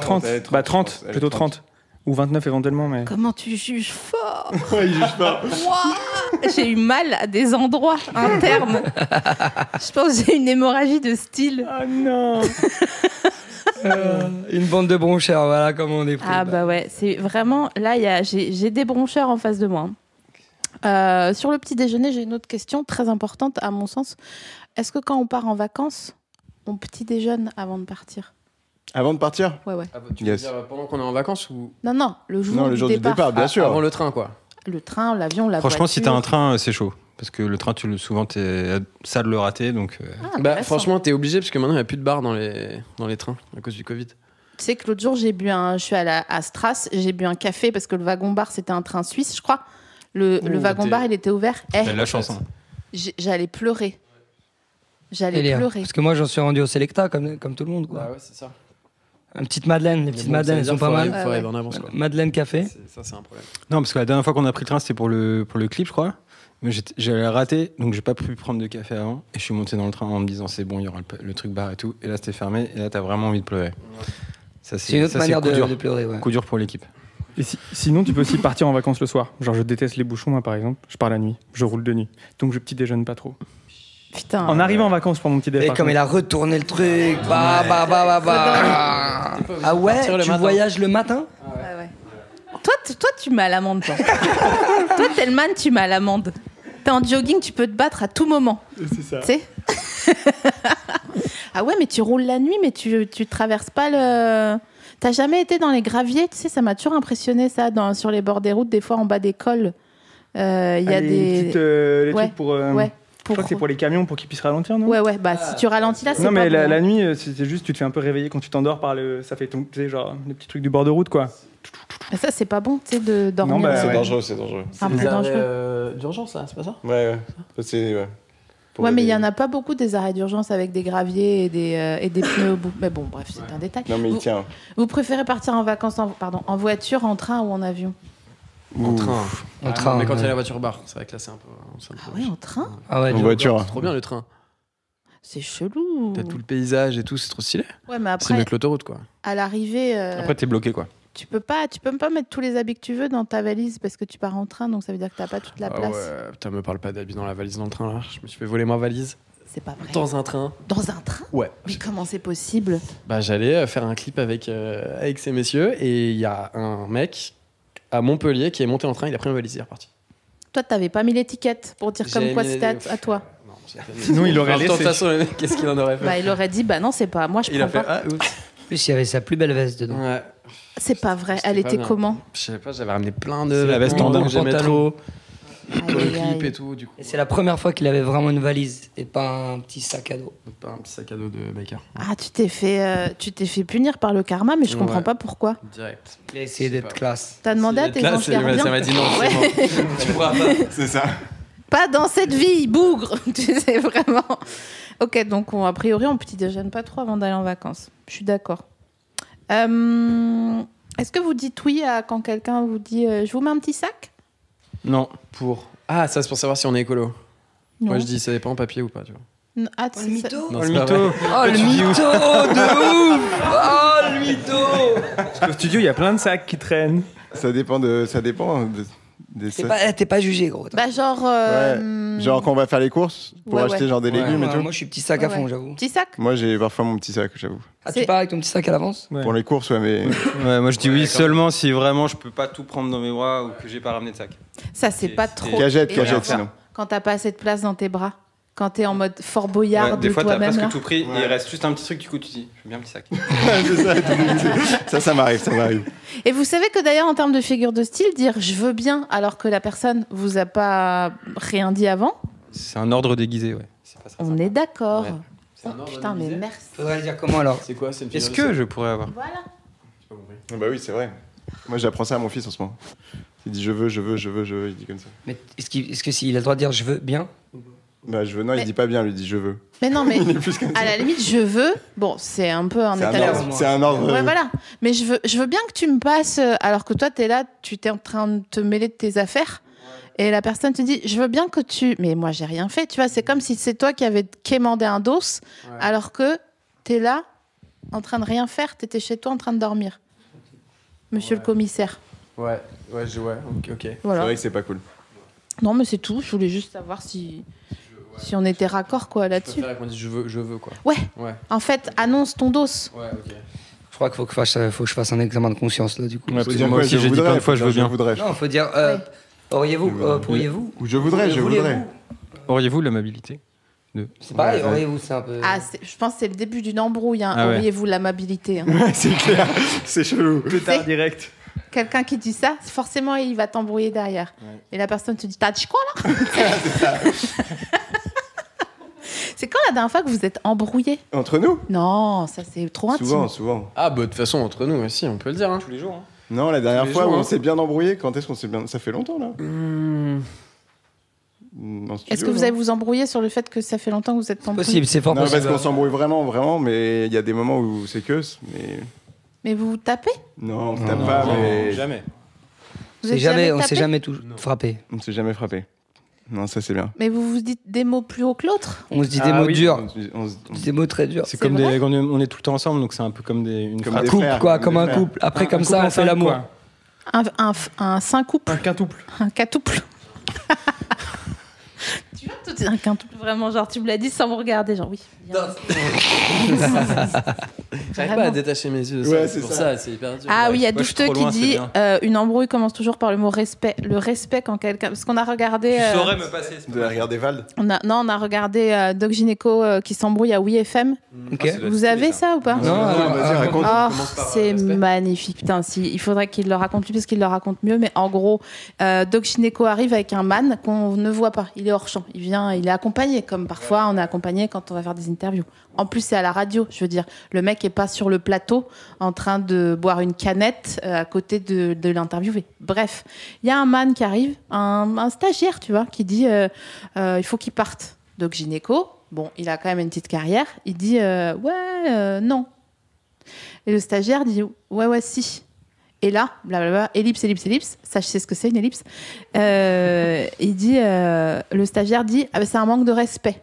S2: 30, bah 30, plutôt 30. Ou 29 éventuellement, mais...
S1: Comment tu juges fort?
S6: Ouais, il juge pas.
S1: Ouah, j'ai eu mal à des endroits internes. Je pense que j'ai une hémorragie de style.
S2: Ah non.
S8: Une bande de broncheurs, voilà comment on est pris.
S1: Ah bah ouais, c'est vraiment... Là, j'ai des broncheurs en face de moi. Sur le petit déjeuner, j'ai une autre question très importante à mon sens. Est-ce que quand on part en vacances, on petit déjeune avant de partir?
S6: Avant de partir?
S1: Ouais.
S5: Ah bah, tu veux
S6: Yes.
S5: dire pendant qu'on est en vacances ou
S1: Non, le jour,
S6: Non, le jour du départ, bien sûr.
S5: avant le train quoi.
S1: Le train, l'avion, la
S7: Franchement, si t'as
S1: voiture.
S7: un train, c'est chaud. Parce que le train, souvent, t'es ça de le rater. Donc,
S1: Ah,
S5: Bah
S1: intéressant.
S5: franchement, t'es obligé parce que maintenant il n'y a plus de bars dans les trains à cause du Covid.
S1: Tu sais que l'autre jour, je suis allée à Stras, j'ai bu un café parce que le wagon-bar, c'était un train suisse, je crois. Le wagon-bar, il était ouvert.
S7: t'as de la chance. Hein.
S1: J'allais pleurer. J'allais
S8: Délire.
S1: pleurer.
S8: Parce que moi, j'en suis rendu au Selecta, comme tout le monde, quoi.
S5: Bah ouais, c'est ça.
S8: Une petite Madeleine, les petites Madeleines, elles sont pas mal.
S5: Il faut arriver en avance quoi.
S8: Madeleine café.
S5: Ça c'est un problème.
S7: Non, parce que la dernière fois qu'on a pris le train, c'était pour le clip, je crois. Mais j'avais raté, donc j'ai pas pu prendre de café avant. Et je suis monté dans le train en me disant, c'est bon, il y aura le truc bar et tout. Et là, c'était fermé. Et là, t'as vraiment envie de pleurer. Ça,
S8: C'est une autre manière
S7: coup dur.
S8: de pleurer, ouais.
S7: Coup dur pour l'équipe.
S2: Et sinon, tu peux aussi partir en vacances le soir. Genre, je déteste les bouchons, moi, par exemple. Je pars la nuit. Je roule de nuit. Donc, je petit déjeune pas trop.
S1: Putain.
S2: En arrivant en vacances pour mon petit
S8: Et
S2: déjeuner.
S8: comme il a retourné le truc, bah. Ah ouais,
S5: Partir le
S8: tu
S5: matin.
S8: voyages le matin?
S1: Ouais. Toi, tu m'as à l'amende, toi. Toi, Telman, tu m'as à l'amende. T'es en jogging, tu peux te battre à tout moment.
S2: C'est ça.
S1: Tu sais Ah ouais, mais tu roules la nuit, mais tu traverses pas le... T'as jamais été dans les graviers? Tu sais, ça m'a toujours impressionné, ça, sur les bords des routes, des fois en bas des cols. Il y a des...
S2: les
S1: Ouais.
S2: trucs pour...
S1: Ouais.
S2: Je crois que c'est pour les camions, pour qu'ils puissent ralentir, non?
S1: Ouais, bah si tu ralentis là, c'est
S2: Non,
S1: pas
S2: mais
S1: bon.
S2: la nuit, c'est juste, tu te fais un peu réveiller quand tu t'endors par le... Ça fait, tu sais, genre, les petits trucs du bord de route, quoi.
S1: Mais ça, c'est pas bon, tu sais, de dormir.
S2: Non, bah,
S6: C'est
S2: ouais.
S6: dangereux, c'est dangereux.
S1: Un peu
S5: Des
S1: dangereux.
S5: arrêts d'urgence, ça, c'est pas ça?
S6: Ouais. C'est, pour
S1: Ouais, mais il
S6: les-
S1: y en a pas beaucoup des arrêts d'urgence avec des graviers et des pneus au bout. Mais bon, bref, c'est un détail.
S6: Non, mais il
S1: vous,
S6: tient.
S1: vous préférez partir en vacances en voiture, en train ou en avion?
S5: En train.
S8: En train,
S5: Mais quand il y a
S8: ouais.
S5: la voiture bar, c'est vrai que là, c'est un peu.
S1: Ah ouais, en train?
S8: Ah ouais,
S6: En
S8: du-
S6: voiture.
S5: C'est trop bien le train.
S1: C'est chelou.
S5: T'as tout le paysage et tout, c'est trop stylé.
S1: Ouais, mais
S5: C'est mieux
S1: après,
S5: que l'autoroute, quoi.
S1: à l'arrivée,
S7: Après, t'es bloqué, quoi.
S1: tu peux même pas mettre tous les habits que tu veux dans ta valise parce que tu pars en train, donc ça veut dire que t'as pas toute la
S5: Ah
S1: place.
S5: ouais, putain, me parle pas d'habits dans la valise dans le train, là. Je me suis fait voler ma valise.
S1: C'est pas vrai.
S5: Dans un train.
S1: Dans un train?
S5: Ouais.
S1: Mais comment c'est possible?
S5: Bah, j'allais faire un clip avec ces messieurs et il y a un mec à Montpellier qui est monté en train, il a pris ma valise, il est reparti.
S1: Toi, t'avais pas mis l'étiquette pour dire comme
S5: J'ai
S1: quoi
S5: mis
S1: c'était
S5: les-
S1: à toi.
S5: Non,
S2: Sinon, il aurait
S5: En même temps, de
S2: laissé.
S5: toute façon, le mec, qu'est-ce qu'il en aurait fait?
S1: Bah, il aurait dit, bah non, c'est pas moi, je
S5: Il a
S1: prends
S5: fait
S1: pas.
S5: ah, oups.
S8: En plus, il y avait sa plus belle veste dedans.
S5: Ouais.
S1: C'est pas vrai.
S5: C'était
S1: Elle
S5: pas
S1: était
S5: bien.
S1: comment?
S5: Je sais pas, j'avais ramené plein de.
S7: C'est la veste
S5: vêtements
S7: en daim,
S5: que j'aimais
S8: pantalon.
S5: trop.
S1: Aïe,
S5: Pour le
S1: aïe,
S5: clip
S1: aïe.
S5: et tout, du coup.
S8: Et c'est la première fois qu'il avait vraiment une valise et pas un petit sac à dos.
S5: Pas un petit sac à dos de biker.
S1: Ah, tu t'es fait punir par le karma, mais je comprends
S5: Ouais.
S1: pas pourquoi.
S5: Direct.
S8: Il a essayé
S5: Je sais
S8: d'être
S5: pas.
S8: classe.
S1: T'as demandé à tes
S5: Là,
S1: anges
S5: ça
S1: gardiens?
S5: m'a dit non,
S1: Ouais.
S5: c'est bon. Tu pourras pas.
S6: C'est ça.
S1: Pas dans cette vie, bougre. Tu sais vraiment. Ok, donc a priori on petit déjeune pas trop avant d'aller en vacances. Je suis d'accord. Est-ce que vous dites oui quand quelqu'un vous dit je vous mets un petit sac?
S7: Non.
S5: Pour. Ah, ça, c'est pour savoir si on est écolo.
S1: Non.
S5: Moi, je dis ça dépend papier ou pas, tu vois.
S1: Non, ah,
S8: Oh,
S1: c'est-
S8: le mytho
S5: Non,
S7: Oh,
S5: c'est
S7: le
S5: pas vrai.
S7: mytho.
S8: Oh, le mytho de ouf. Oh, le mytho.
S2: Parce qu'au studio, il y a plein de sacs qui traînent.
S6: Ça dépend des
S8: T'es pas jugé, gros.
S1: Bah genre.
S6: Genre quand on va faire les courses pour
S1: Ouais,
S6: acheter
S1: ouais.
S6: genre des
S8: Ouais,
S6: légumes et
S8: moi,
S6: tout.
S8: moi, je suis petit sac à
S1: Ouais,
S8: fond,
S1: ouais.
S8: j'avoue.
S1: Petit sac.
S6: Moi j'ai parfois mon petit sac, j'avoue.
S8: Ah,
S1: C'est-
S8: tu pars avec ton petit sac à l'avance?
S2: Ouais.
S6: Pour les courses, ouais, mais
S7: Ouais, moi je dis oui
S5: d'accord.
S7: seulement si vraiment je peux pas tout prendre dans mes bras ou que j'ai pas ramené de sac.
S1: Ça c'est pas
S7: C'est-
S1: trop.
S6: cagette,
S1: Et
S6: cagette
S1: alors,
S6: sinon.
S1: Quand t'as pas assez de place dans tes bras. Quand t'es en mode Fort Boyard
S7: Ouais, des
S1: de
S7: fois t'as
S1: toi-même
S7: presque
S1: là.
S7: tout pris et
S6: Ouais.
S7: il reste juste un petit truc, du coup tu dis je veux bien un petit sac.
S6: C'est ça m'arrive, ça m'arrive.
S1: Et vous savez que d'ailleurs, en termes de figure de style, dire je veux bien alors que la personne vous a pas rien dit avant,
S7: C'est un ordre déguisé, ouais. C'est pas ça.
S1: on est d'accord.
S7: Ouais.
S1: Oh, putain, mais merci.
S8: Faudrait le dire comment alors?
S5: C'est quoi? C'est une
S7: Est-ce
S5: figure de
S7: que je pourrais avoir
S1: Voilà.
S6: Bah oui, c'est vrai. Moi j'apprends ça à mon fils en ce moment. Il dit je veux, il dit comme ça.
S8: Mais est-ce que s'il a le droit de dire je veux bien?
S6: Bah je veux, non,
S1: Mais-
S6: il dit pas bien, lui il dit je veux.
S1: Mais non, mais
S6: Il est plus comme ça.
S1: à la limite, je veux. Bon, c'est un peu un
S6: C'est un
S1: étalage.
S6: ordre. C'est un ordre.
S1: Ouais, voilà. Mais je veux bien que tu me passes, alors que toi, t'es là, tu t'es en train de te mêler de tes affaires. Et la personne te dit, je veux bien que tu. Mais moi, j'ai rien fait. Tu vois, c'est comme si c'est toi qui avais quémandé un dos, alors que t'es là, en train de rien faire. T'étais chez toi en train de dormir. Monsieur le commissaire.
S5: Ouais, ok.
S6: C'est
S1: Voilà.
S6: vrai que c'est pas cool.
S1: Non, mais c'est tout. Je voulais juste savoir si on était raccord quoi
S5: Je
S1: là-dessus.
S5: préfère qu'on dise je veux, quoi.
S1: Ouais.
S5: Ouais,
S1: En fait, annonce ton dos.
S5: ouais, ok.
S8: Je crois qu'il faut que je fasse un examen de conscience là du coup.
S7: Ouais,
S6: Faut
S7: parce que
S6: dire
S7: moi
S6: quoi,
S7: aussi j'ai dit plein de fois je veux bien.
S6: voudrais.
S8: Non, faut dire auriez-vous, pourriez-vous?
S6: Ou je voudrais, je
S8: Voulez-vous?
S6: voudrais.
S7: Auriez-vous l'amabilité de...
S8: C'est pareil,
S6: Ouais.
S8: auriez-vous, c'est un peu.
S1: Ah, je pense que c'est le début d'une embrouille. Hein.
S7: Ah ouais.
S1: Auriez-vous l'amabilité hein.
S6: Ouais, c'est clair. C'est chelou.
S2: Plus tard, direct.
S1: Quelqu'un qui dit ça, forcément, il va t'embrouiller derrière. Et la personne te dit, t'as dit quoi là? C'est quand la dernière fois que vous êtes embrouillés?
S6: Entre nous
S1: Non, ça c'est trop intime.
S6: Souvent.
S5: Ah, bah, de toute façon, entre nous aussi, on peut le dire, hein.
S7: Tous les jours. Hein.
S6: Non, la dernière
S5: Tous les
S6: fois
S5: jours,
S6: où on
S5: hein.
S6: s'est bien embrouillé, quand est-ce qu'on s'est bien. Ça fait longtemps là En studio,
S1: Est-ce que vous
S6: non
S1: allez vous embrouiller sur le fait que ça fait longtemps que vous êtes embrouillés?
S8: Possible, c'est fort
S6: Non, parce
S8: possible.
S6: qu'on s'embrouille vraiment, mais il y a des moments où c'est que. Mais
S1: Mais vous vous tapez?
S6: non, on se tape pas, mais
S7: Jamais.
S1: Vous êtes
S8: On s'est
S1: tapés
S8: jamais frappé.
S6: on s'est jamais frappé. Non, ça c'est bien.
S1: Mais vous vous dites des mots plus haut que l'autre?
S8: On se dit des
S2: Ah
S8: mots
S2: oui.
S8: durs,
S6: On se-
S8: des mots très durs.
S7: C'est comme
S1: vrai
S7: des... on est tout le temps ensemble donc c'est un peu comme une
S6: Comme
S8: Un
S6: des
S7: phrase.
S8: couple,
S6: frères,
S8: quoi,
S6: comme
S8: comme
S6: des
S8: un
S6: frères.
S8: couple. Après, comme
S2: couple
S8: ça,
S2: à
S8: on fait
S2: cinq,
S8: l'amour.
S2: quoi.
S1: Un cinquouple?
S2: Un quintouple.
S1: Un quintouple? Tu vois, tout un quintouple, vraiment, genre tu me l'as dit sans me regarder, genre oui.
S5: J'arrive pas à
S1: Vraiment.
S5: détacher mes yeux de ça.
S6: Ouais,
S5: c'est
S6: c'est
S5: pour
S6: ça.
S5: ça, c'est hyper dur.
S1: Ah oui, il y a
S7: Moi, je suis
S1: Douceteux
S7: trop
S1: qui
S7: loin, c'est
S1: dit
S7: bien.
S1: une embrouille commence toujours par le mot respect. Le respect quand quelqu'un. Parce qu'on a regardé.
S7: Tu saurais me passer.
S6: Vous avez regardé Vald?
S1: On a regardé Doc Gynéco qui s'embrouille à Oui FM.
S8: Ok.
S1: Vous avez ça ou pas?
S8: Non,
S6: Vas-y, raconte.
S1: Oh,
S5: commence par
S1: c'est
S5: respect.
S1: magnifique. Putain, il faudrait qu'il le raconte plus parce qu'il le raconte mieux. Mais en gros, Doc Gynéco arrive avec un man qu'on ne voit pas. Il est hors champ. Il est accompagné, comme parfois on est accompagné quand on va faire des interviews. En plus, c'est à la radio. Je veux dire, le mec est pas sur le plateau en train de boire une canette à côté de l'interviewé. Bref, il y a un man qui arrive, un stagiaire, tu vois, qui dit il faut qu'il parte. Doc Gynéco, bon, il a quand même une petite carrière. Il dit non. Et le stagiaire dit ouais, si. Et là, blablabla, ellipse. Ça, je sais ce que c'est une ellipse. Il dit, le stagiaire dit, ah ben, c'est un manque de respect.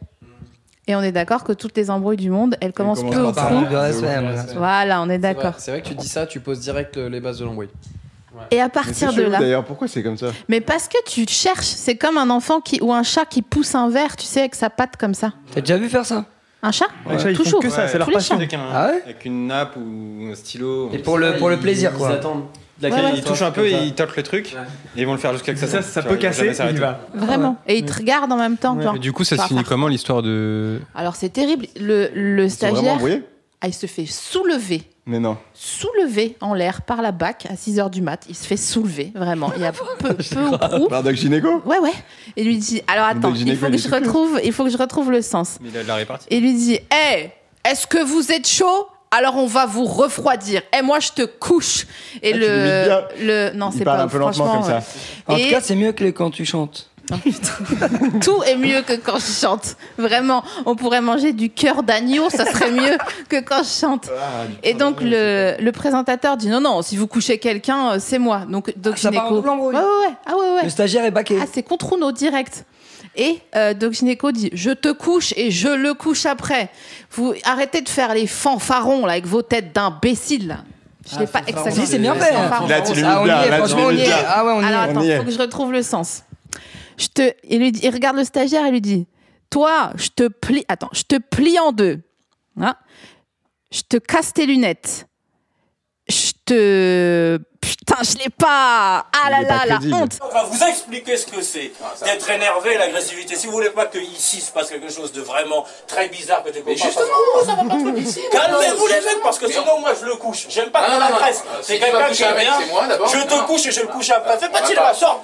S1: Et on est d'accord que toutes les embrouilles du monde, elles commencent
S6: commencent
S1: peu ou
S6: par
S1: prou.
S8: manque de respect,
S1: Voilà, on est
S5: C'est vrai,
S1: d'accord.
S5: c'est vrai que tu dis ça, tu poses direct les bases de l'embrouille.
S1: Et à
S6: Mais
S1: partir
S6: c'est
S1: de
S6: chelou,
S1: là,
S6: D'ailleurs, pourquoi c'est comme ça?
S1: mais parce que tu cherches, c'est comme un enfant ou un chat qui pousse un verre, tu sais, avec sa patte comme ça.
S8: T'as déjà vu faire ça?
S1: Un chat
S2: Les chats, ils font
S1: Toujours.
S2: que ça, c'est leur
S1: Tous les
S2: passion.
S1: chats.
S8: Ah ouais?
S7: Avec une nappe ou un stylo.
S8: Et pour le plaisir, quoi.
S5: Ils attendent.
S7: Ils touchent un peu et ils tapent le truc. Et ils vont le faire jusqu'à que ça
S2: Ça
S7: tombe.
S2: peut
S7: Tu vois,
S2: casser,
S7: jamais s'arrêter.
S2: il va.
S1: Vraiment. Et il te regarde en même temps. genre.
S7: Et du coup, ça se
S1: Par-
S7: finit comment l'histoire de.
S1: Alors c'est terrible. Le
S6: Ils sont vraiment
S1: stagiaire,
S6: embrouillés?
S1: il se fait soulever en l'air par la BAC à 6h du mat. Il se fait soulever, vraiment. Il y a peu ou prou.
S6: Par Doc Gynéco?
S1: Ouais. Et lui dit, alors attends,
S6: Doc Gynéco,
S1: il faut que je retrouve le sens.
S7: Mais il a de la répartie.
S1: Et lui dit, hé, est-ce que vous êtes chaud? Alors on va vous refroidir. Et moi je te couche. Et
S6: Ah, tu l'imites bien.
S1: non,
S6: Il
S1: c'est
S6: parle
S1: pas
S6: un peu lentement
S1: franchement,
S6: comme ça.
S8: En
S1: Et-
S8: tout cas, c'est mieux que quand tu chantes.
S1: Tout est mieux que quand je chante. Vraiment, on pourrait manger du cœur d'agneau, ça serait mieux que quand je chante. Et donc le présentateur dit non, si vous couchez quelqu'un, c'est moi. Donc Doc
S8: ça part en
S1: Gynéco.
S8: double embrouille.
S1: Ouais. Ah ouais.
S8: Le stagiaire est baqué.
S1: Ah, c'est contre Uno direct. Et Doc Gynéco dit je te couche et je le couche après. Vous arrêtez de faire les fanfarons là avec vos têtes d'imbéciles. Là. Je l'ai pas exagéré.
S8: Si, c'est bien fait.
S1: Fanfarons.
S6: Là, tu l'imites
S8: Ah, on y
S6: bien,
S8: est,
S6: là, tu
S8: franchement, on y
S6: l'imites
S8: est.
S6: bien.
S8: Ah ouais, on y
S1: Alors
S8: est.
S1: attends,
S6: y est.
S1: faut que je retrouve le sens. Il regarde le stagiaire et lui dit toi, je te plie en deux. Hein, je te casse tes lunettes. Putain, je l'ai pas. Ah là
S6: Il est pas
S1: là, la
S6: crédible.
S1: honte.
S9: On va vous expliquer ce que c'est d'être énervé, l'agressivité. Si vous voulez pas que ici se passe quelque chose de vraiment très bizarre que tes copains. Mais justement, ça va pas trop ici. Calmez-vous les mecs, parce que sinon moi je le couche. J'aime pas qu'on agresse. C'est quelqu'un que j'aime bien. Je te couche et je le couche après. Fais pas de là, sors.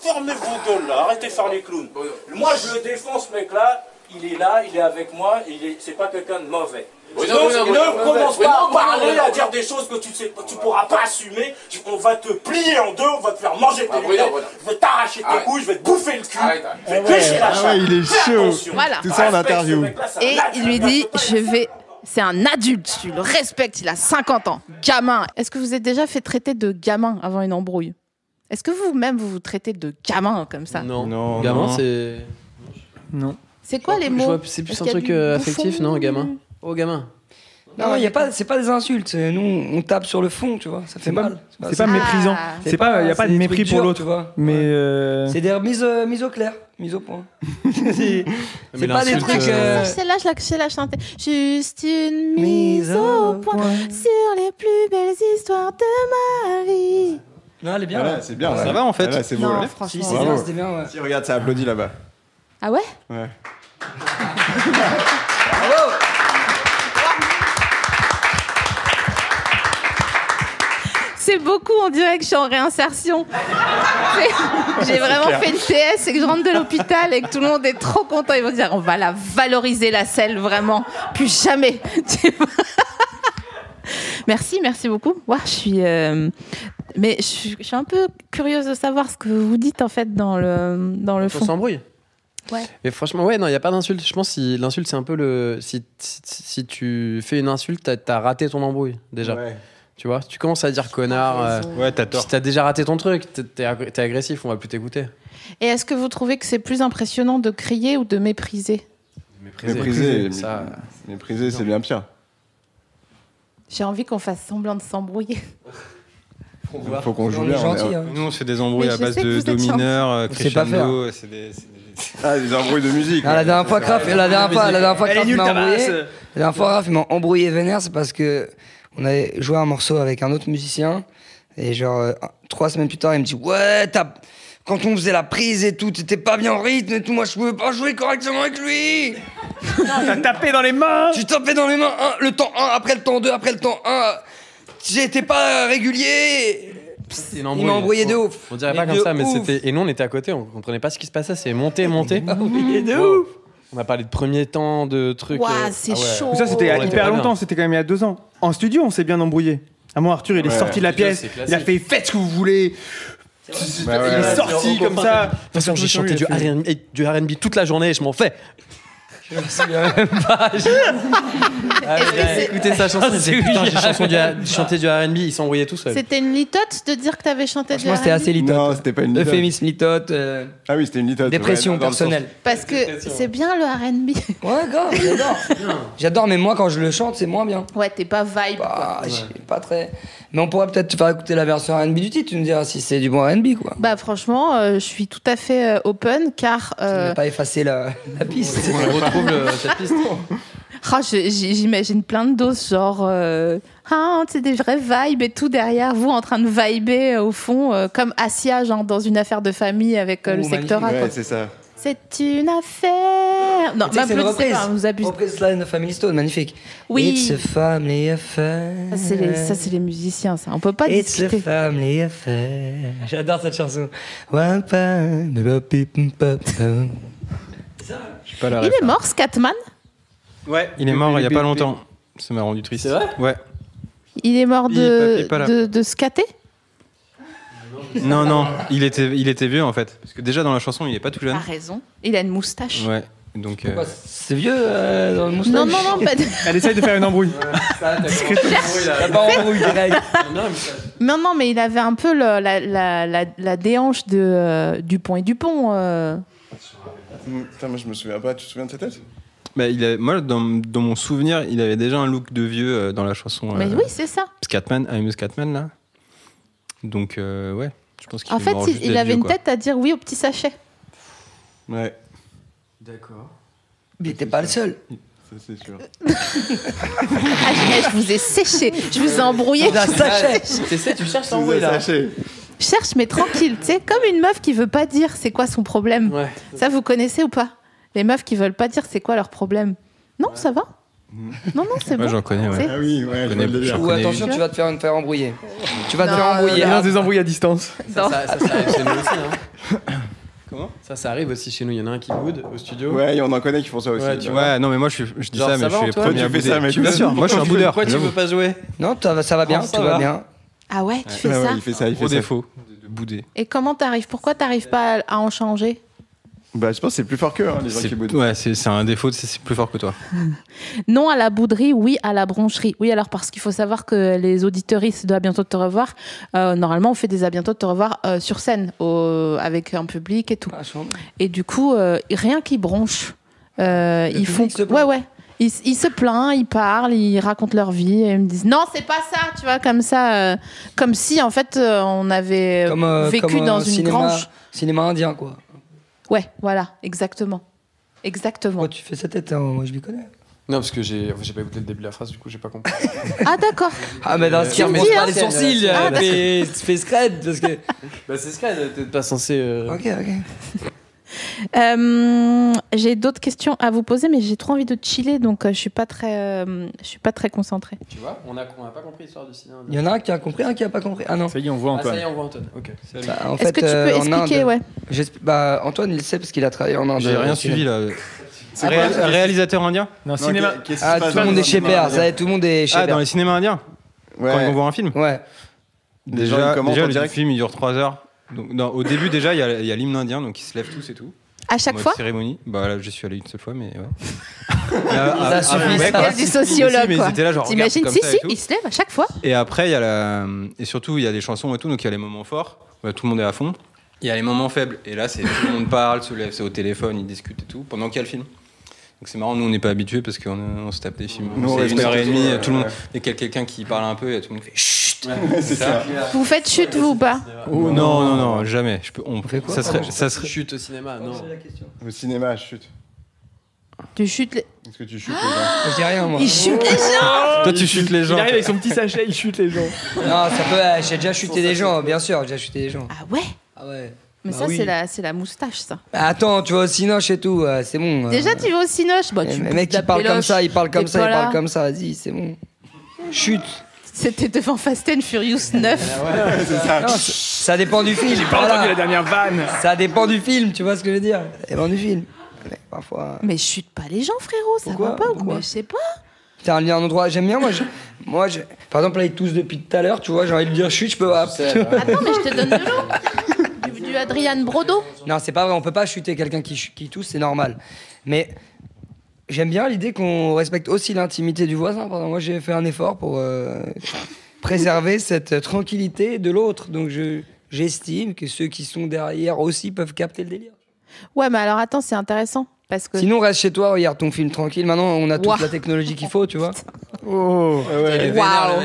S9: Fermez vos gueules là. Arrêtez de faire les clowns. Moi je le défends ce mec là. Il est avec moi. C'est pas quelqu'un de mauvais. Donc, ne commence pas à parler, à dire des choses que tu pourras pas assumer. On va te plier en deux, on va te faire manger tes lunettes, je vais t'arracher tes couilles, je vais te bouffer le cul, je vais te lécher la chatte.
S6: il est
S9: Fais
S6: chaud.
S9: attention.
S1: Voilà.
S6: Tout ça en interview.
S1: Et il lui dit c'est un adulte, tu le respectes, il a 50 ans. Gamin. Est-ce que vous êtes déjà fait traiter de gamin avant une embrouille? Est-ce que vous-même vous traitez de gamin comme ça?
S5: Non. Gamin, c'est.
S2: Non.
S1: C'est quoi les mots?
S5: C'est plus
S1: Est-ce
S5: un
S1: qu'il y a
S5: truc
S1: du
S5: affectif,
S1: bouffon?
S5: non, gamin? Oh, gamin.
S8: Non, c'est pas des insultes. Nous, on tape sur le fond, tu vois. Ça fait mal.
S2: C'est pas méprisant.
S1: Ah.
S2: Il n'y a pas de
S8: des
S2: mépris
S8: trucs
S2: pour
S8: durs,
S2: l'autre.
S8: tu vois.
S2: Mais.
S8: C'est des mises au clair, mises au point. c'est
S5: Mais
S8: pas des
S5: l'insulte,
S8: trucs.
S1: Celle-là, je la chantais. Juste une mise au point sur les plus belles histoires de ma vie.
S8: Non, elle est bien.
S6: Voilà,
S8: là.
S6: c'est bien.
S7: Ça
S6: là.
S7: va, en fait.
S6: Là, c'est beau.
S1: Non,
S6: là.
S1: franchement.
S8: Si, c'est
S6: Bravo.
S8: bien, c'était bien, ouais.
S6: Si, regarde, ça applaudit là-bas.
S1: Ah ouais?
S6: Ouais.
S1: C'est beaucoup, on dirait que je suis en réinsertion. J'ai vraiment fait une TS et que je rentre de l'hôpital et que tout le monde est trop content. Ils vont dire on va la valoriser la selle, vraiment. Plus jamais. Tu vois. Merci beaucoup. Ouah, je suis un peu curieuse de savoir ce que vous dites en fait dans le
S5: On
S1: fond.
S5: s'embrouille.
S1: Ouais.
S5: Mais franchement, ouais, non, il n'y a pas d'insulte. Je pense que l'insulte, c'est un peu le. Si tu fais une insulte, t'as raté ton embrouille, déjà.
S6: Ouais.
S5: Tu vois, tu commences à dire connard.
S7: Ouais, t'as tort.
S5: Si t'as déjà raté ton truc, t'es agressif, on va plus t'écouter.
S1: Et est-ce que vous trouvez que c'est plus impressionnant de crier ou de mépriser?
S6: Mépriser,
S5: ça.
S6: mépriser, c'est bien pire.
S1: J'ai envie qu'on fasse semblant de s'embrouiller.
S6: Il faut qu'on joue
S8: On
S6: bien.
S8: est gentil. Hein.
S7: Nous, on se fait des embrouilles
S1: Mais
S7: à
S1: je
S7: base
S1: sais que
S7: de
S1: vous êtes
S7: do mineur,
S8: On sait pas
S7: crescendo. C'est des.
S6: Ah, des embrouilles de musique.
S8: Ah, la dernière fois, Kraf, la dernière fois,
S2: Elle est
S8: Kraf
S2: nulle
S8: m'a
S2: ta
S8: embrouillé.
S2: basse.
S8: La dernière fois, Raph, il m'a embrouillé vénère, c'est parce que on avait joué un morceau avec un autre musicien. Et genre, 3 semaines plus tard, il me dit ouais, quand on faisait la prise et tout, t'étais pas bien en rythme et tout, moi je pouvais pas jouer correctement avec lui.
S2: T'as tapé dans les mains.
S8: Tu tapais dans les mains, le temps 1, après le temps 2, après le temps 1. J'étais pas régulier. Il m'a embrouillé de ouf.
S5: On dirait pas comme ça, mais c'était. Et nous, on était à côté, on comprenait pas ce qui se passait. C'est monté.
S8: Embrouillé de ouf.
S5: On a parlé de premier temps, de trucs.
S1: Ouah, c'est chaud.
S2: Mais ça, c'était il y a
S5: On était
S2: hyper
S5: pas bien.
S2: longtemps, c'était quand même il y a 2 ans. En studio, on s'est bien embrouillé. À moi, Arthur, il est sorti de la
S5: studio,
S2: pièce,
S5: c'est classique.
S2: il a fait faites ce que vous voulez.
S6: Ouais,
S2: Il
S6: ouais,
S2: est
S6: ouais.
S2: sorti comme ça.
S5: De toute façon, j'ai chanté du R&B toute la journée et je m'en fais.
S8: Je me souviens même pas.
S5: Écoutez sa chanson, c'est putain, j'ai chanté du R&B, ils s'embrouillaient tous.
S1: C'était une litote de dire que t'avais chanté du
S8: Franchement, c'était
S1: R&B?
S8: assez litote.
S6: Non, c'était pas une litote.
S8: Euphémisme litote.
S6: Ah oui, c'était une litote.
S8: Dépression
S6: ouais, dans le
S8: personnelle.
S1: Parce que c'est bien le R&B.
S8: Ouais, grave, j'adore. J'adore, mais moi, quand je le chante, c'est moins bien.
S1: Ouais, t'es pas vibe.
S8: Bah, j'ai pas très. Mais on pourrait peut-être te faire écouter la version R&B du titre, tu nous diras si c'est du bon R&B, quoi.
S1: Bah franchement, je suis tout à fait open car
S8: Tu n'as pas effacé la piste.
S5: On retrouve cette piste.
S1: j'imagine plein de doses genre c'est des vraies vibes et tout derrière vous en train de vibrer au fond comme Assia genre dans une affaire de famille avec le secteur A.
S6: Ouais,
S1: quoi.
S6: c'est ça.
S1: C'est une affaire. Non,
S8: Tu sais que c'est une
S1: m'applaudissez
S8: reprise.
S1: pas, vous abusez.
S8: Reprise Sly and the Family Stone, magnifique.
S1: Oui.
S8: It's a family affair.
S1: Ça c'est les musiciens ça. On peut pas
S8: It's a
S1: discuter.
S8: family affair. J'adore cette chanson.
S7: J'ai pas la
S1: Il
S7: ref,
S1: est
S7: là.
S1: mort Scatman.
S7: Ouais, il est mort il y a pas longtemps. Ça m'a rendu triste.
S5: C'est vrai ?
S7: Ouais.
S1: Il est mort
S7: Il est pas là.
S1: de scatter.
S7: Non, il était vieux en fait. Parce que déjà dans la chanson, il est pas tout jeune.
S1: T'as raison. Il a une moustache.
S7: Ouais. Donc.
S8: C'est vieux dans le moustache.
S1: Non, pas de-
S2: Elle essaye de faire une embrouille.
S8: T'as pas embrouille direct.
S1: Non, mais il avait un peu la déhanche de Dupont et Dupont.
S6: Putain, moi je me souviens pas. Tu te souviens de sa tête?
S7: Bah, moi, dans mon souvenir, il avait déjà un look de vieux dans la chanson.
S1: Mais oui, c'est ça.
S7: Scatman, I'm a Scatman là. Donc ouais, je pense qu'il
S1: En
S7: est
S1: fait,
S7: mort juste
S1: il
S7: d'être
S1: avait
S7: vieux,
S1: une
S7: quoi.
S1: tête à dire oui au petit sachet.
S6: Ouais,
S5: D'accord.
S8: Mais t'es pas le seul.
S6: ça c'est sûr.
S1: Je vous ai séché, je vous ai embrouillé.
S5: C'est ça, tu cherches
S6: Tu
S5: en
S6: nous
S5: vrai
S6: as
S5: là.
S6: sachés.
S1: Je cherche, mais tranquille. Tu sais, comme une meuf qui veut pas dire c'est quoi son problème.
S5: Ouais.
S1: Ça, vous connaissez ou pas? Les meufs qui veulent pas dire c'est quoi leur problème. Non, ça va. Non, c'est
S7: Moi
S1: bon.
S7: j'en connais, ouais.
S1: C'est-
S6: Ah oui, ouais, je vois le délire.
S8: Ou attention, tu vas te faire embrouiller. Tu vas te
S1: Non,
S8: faire embrouiller.
S2: Il lance des embrouilles à distance.
S1: Non.
S5: Ça arrive chez nous aussi. Hein.
S7: Comment ?
S5: Ça arrive aussi chez nous. Il y en a un qui boude au studio.
S6: Ouais, on en connaît qui font ça aussi.
S5: Ouais, tu
S7: Ouais, non mais moi je dis
S5: Genre,
S7: ça,
S5: ça
S7: mais
S5: va,
S7: je suis le
S5: Antoine
S7: premier
S6: Tu
S7: à
S6: fais
S7: bouder.
S6: ça, mec.
S7: Bien sûr, moi je suis un boudeur.
S5: Pourquoi tu veux pas jouer?
S8: Non, ça va bien,
S5: Non, ça
S8: tout
S5: va.
S8: va bien.
S1: Ah ouais, tu fais
S6: Ouais, ouais,
S1: ça.
S6: il fait ça, il fait
S7: Gros
S6: ça.
S7: défaut de bouder.
S1: Et comment t'arrives? Pourquoi t'arrives pas à en changer?
S6: Bah, je pense que c'est plus fort qu'eux, hein, les gens qui boudent.
S7: Ouais, c'est un défaut, c'est plus fort que toi.
S1: Non à la bouderie, oui à la broncherie. Oui, alors parce qu'il faut savoir que les auditeuristes de À bientôt de te revoir, normalement on fait des À bientôt de te revoir sur scène, avec un public et tout. Et du coup, rien qu'ils bronchent, ils font...
S8: public se plaint.
S1: Ouais. Ils se plaignent, ils parlent, ils racontent leur vie et ils me disent non, c'est pas ça, tu vois, comme ça, comme si en fait on avait vécu dans une grange.
S8: Cinéma indien, quoi.
S1: Ouais, voilà, exactement.
S8: Pourquoi tu fais cette tête, hein? Moi je m'y connais.
S5: Non, parce que j'ai pas écouté le début de la phrase, du coup j'ai pas compris.
S1: Ah d'accord.
S8: Ah, mais dans ce
S1: Tu
S8: cas,
S1: me
S8: on
S1: dis,
S8: se pas
S1: hein.
S8: les sourcils,
S1: Ah, d'accord.
S8: fais scred, parce que.
S5: Bah c'est ce cas, t'es pas censé.
S8: Ok.
S1: J'ai d'autres questions à vous poser, mais j'ai trop envie de chiller, donc je suis pas très concentrée.
S5: Tu vois, on a pas compris l'histoire du cinéma.
S8: Il y en a un qui a compris, un qui a pas compris. Ah non.
S2: Ça y est, on voit
S5: Ah, ça
S2: Antoine.
S5: y est, on voit Antoine. Ok.
S8: Bah, en
S1: Est-ce
S8: fait,
S1: que tu peux
S8: en
S1: expliquer,
S8: Inde,
S1: ouais.
S8: Antoine, il le sait parce qu'il a travaillé en Inde.
S7: J'ai rien suivi là.
S6: C'est quoi
S7: Réalisateur indien ?
S2: Non,
S6: Non,
S2: cinéma.
S6: qu'est-ce qui se
S8: Ah,
S6: passe
S8: tout le
S6: dans
S8: monde
S6: les
S8: est chez
S6: cinémas
S8: Père,
S6: indiens?
S8: ça y est, tout le monde est chez
S7: Ah, dans
S8: Père.
S7: les cinémas indiens ? Quand ils vont
S6: Ouais.
S7: voir un film ?
S8: Ouais.
S6: Les gens, ils commentent en
S7: le
S6: direct.
S7: film il dure 3 heures. Donc, au début déjà il y a l'hymne indien, donc ils se lèvent tous et tout.
S1: À chaque
S7: En mode
S1: fois.
S7: cérémonie. Bah là, j'y suis allé une seule fois, mais ouais.
S8: Ça suffit, ça.
S1: Il y a du sociologue,
S7: mais
S1: quoi.
S7: ils étaient là, genre,
S1: T'imagines?
S7: regarde
S1: Si,
S7: comme ça
S1: si,
S7: et tout.
S1: il se lève à chaque fois.
S7: Et après, il y a et surtout, il y a des chansons et tout, donc il y a les moments forts. Ouais, tout le monde est à fond. Il y a les moments faibles. Et là, c'est tout le monde parle, se lève, c'est au téléphone, ils discutent et tout, pendant qu'il y a le film. Donc c'est marrant, nous on n'est pas habitués parce qu'on se tape des films.
S6: Nous, on
S7: C'est
S6: respecte
S7: 1h30,
S6: tout,
S7: tout le monde.
S6: ouais.
S7: Dès qu'il y a quelqu'un qui parle un peu, et tout le monde fait chut.
S6: C'est ça.
S1: Vous faites chute, vous ou pas?
S7: Oh, non, jamais.
S8: fait quoi
S7: ça serait
S5: Chute au cinéma, non.
S6: Au cinéma, chute.
S1: Tu chutes les...
S6: Est-ce que tu chutes les gens?
S8: Je dis rien, moi.
S1: Il chute les gens.
S7: Toi, tu chutes les gens.
S2: Il arrive avec son petit sachet, il chute les gens.
S8: Non, ça peut. J'ai déjà chuté des gens, bien sûr, j'ai déjà chuté des gens.
S1: Ah ouais.
S8: Ah ouais.
S1: Mais
S8: Bah
S1: ça,
S8: oui.
S1: c'est la moustache, ça.
S8: Bah attends, tu vas au cinoche et tout, c'est bon.
S1: Déjà, tu vas au cinoche. Bah, tu
S8: Le mec qui parle comme ça, il parle comme ça, il parle comme ça, vas-y, c'est bon. Chute.
S1: C'était devant Fast and Furious 9.
S6: C'est ça.
S8: Non, ça dépend du film.
S2: J'ai pas
S8: voilà.
S2: entendu la dernière vanne.
S8: Ça dépend du film, tu vois ce que je veux dire? Ça dépend du film. Mais parfois.
S1: Mais chute pas les gens, frérot. Ça
S8: Pourquoi
S1: va pas ou
S8: Pourquoi
S1: quoi? Je sais pas.
S8: T'as un endroit, j'aime bien, moi, par exemple, là, ils toussent depuis tout à l'heure, tu vois, j'ai envie de dire chute, je peux pas.
S1: Attends, mais je te donne de l'eau. Du Adrian Brodo.
S8: Non, c'est pas vrai, on peut pas chuter quelqu'un qui tousse, c'est normal. Mais j'aime bien l'idée qu'on respecte aussi l'intimité du voisin. Pardon, moi, j'ai fait un effort pour préserver cette tranquillité de l'autre. Donc, j'estime que ceux qui sont derrière aussi peuvent capter le délire.
S1: Ouais, mais alors attends, c'est intéressant. Parce que...
S8: Sinon, reste chez toi, regarde ton film tranquille. Maintenant, on a toute
S1: Ouah.
S8: la technologie qu'il faut, tu vois.
S6: Oh, ouais.
S1: Waouh.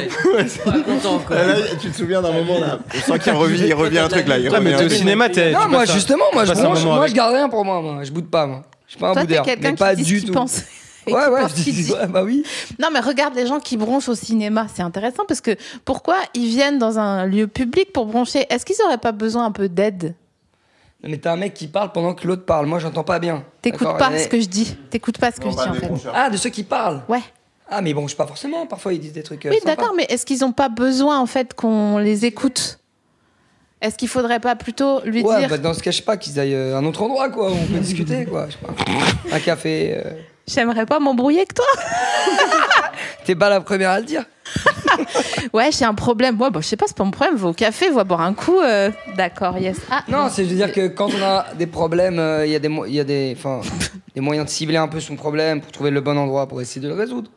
S6: Là, tu te souviens d'un moment là? On sent qu'il revient un truc là.
S7: Toi, mais t'es au cinéma, t'es.
S8: Non,
S7: tu
S8: moi,
S7: passes un-
S8: justement, moi,
S7: tu passes un moment avec.
S8: je garde rien pour moi. Je boude pas, moi. Je suis pas un
S1: Toi, t'es
S8: boudeur.
S1: quelqu'un
S8: Mais pas
S1: qui dit
S8: du
S1: ce qu'il
S8: tout.
S1: pense. Et
S8: Ouais,
S1: qui
S8: ouais,
S1: pense
S8: je
S1: ce qu'il
S8: dis,
S1: dit.
S8: ouais, bah oui.
S1: Non, mais regarde les gens qui bronchent au cinéma. C'est intéressant parce que pourquoi ils viennent dans un lieu public pour broncher? Est-ce qu'ils auraient pas besoin un peu d'aide?
S8: Mais t'as un mec qui parle pendant que l'autre parle. Moi, j'entends pas bien.
S1: T'écoutes
S8: D'accord,
S1: pas
S8: mais-
S1: ce que je dis. T'écoutes pas ce que je dis en fait.
S8: Ah, de ceux qui parlent.
S1: Ouais.
S8: Ah, mais bon, je sais pas forcément. Parfois, ils disent des trucs.
S1: Oui,
S8: sympas.
S1: d'accord, mais est-ce qu'ils ont pas besoin en fait qu'on les écoute? Est-ce qu'il faudrait pas plutôt lui
S8: Ouais,
S1: dire
S8: bah dans ce cas, je sais pas, qu'ils aillent à un autre endroit, quoi. Où on peut discuter, quoi. Je sais pas. Un café.
S1: j'aimerais pas m'embrouiller avec toi?
S8: T'es pas la première à le dire.
S1: Ouais, j'ai un problème. Ouais, bah, je sais pas, c'est pas mon problème. Va au café, va boire un coup. D'accord, yes. Ah,
S8: Non, c'est je veux dire que quand on a des problèmes, il y a des moyens de cibler un peu son problème pour trouver le bon endroit pour essayer de le résoudre.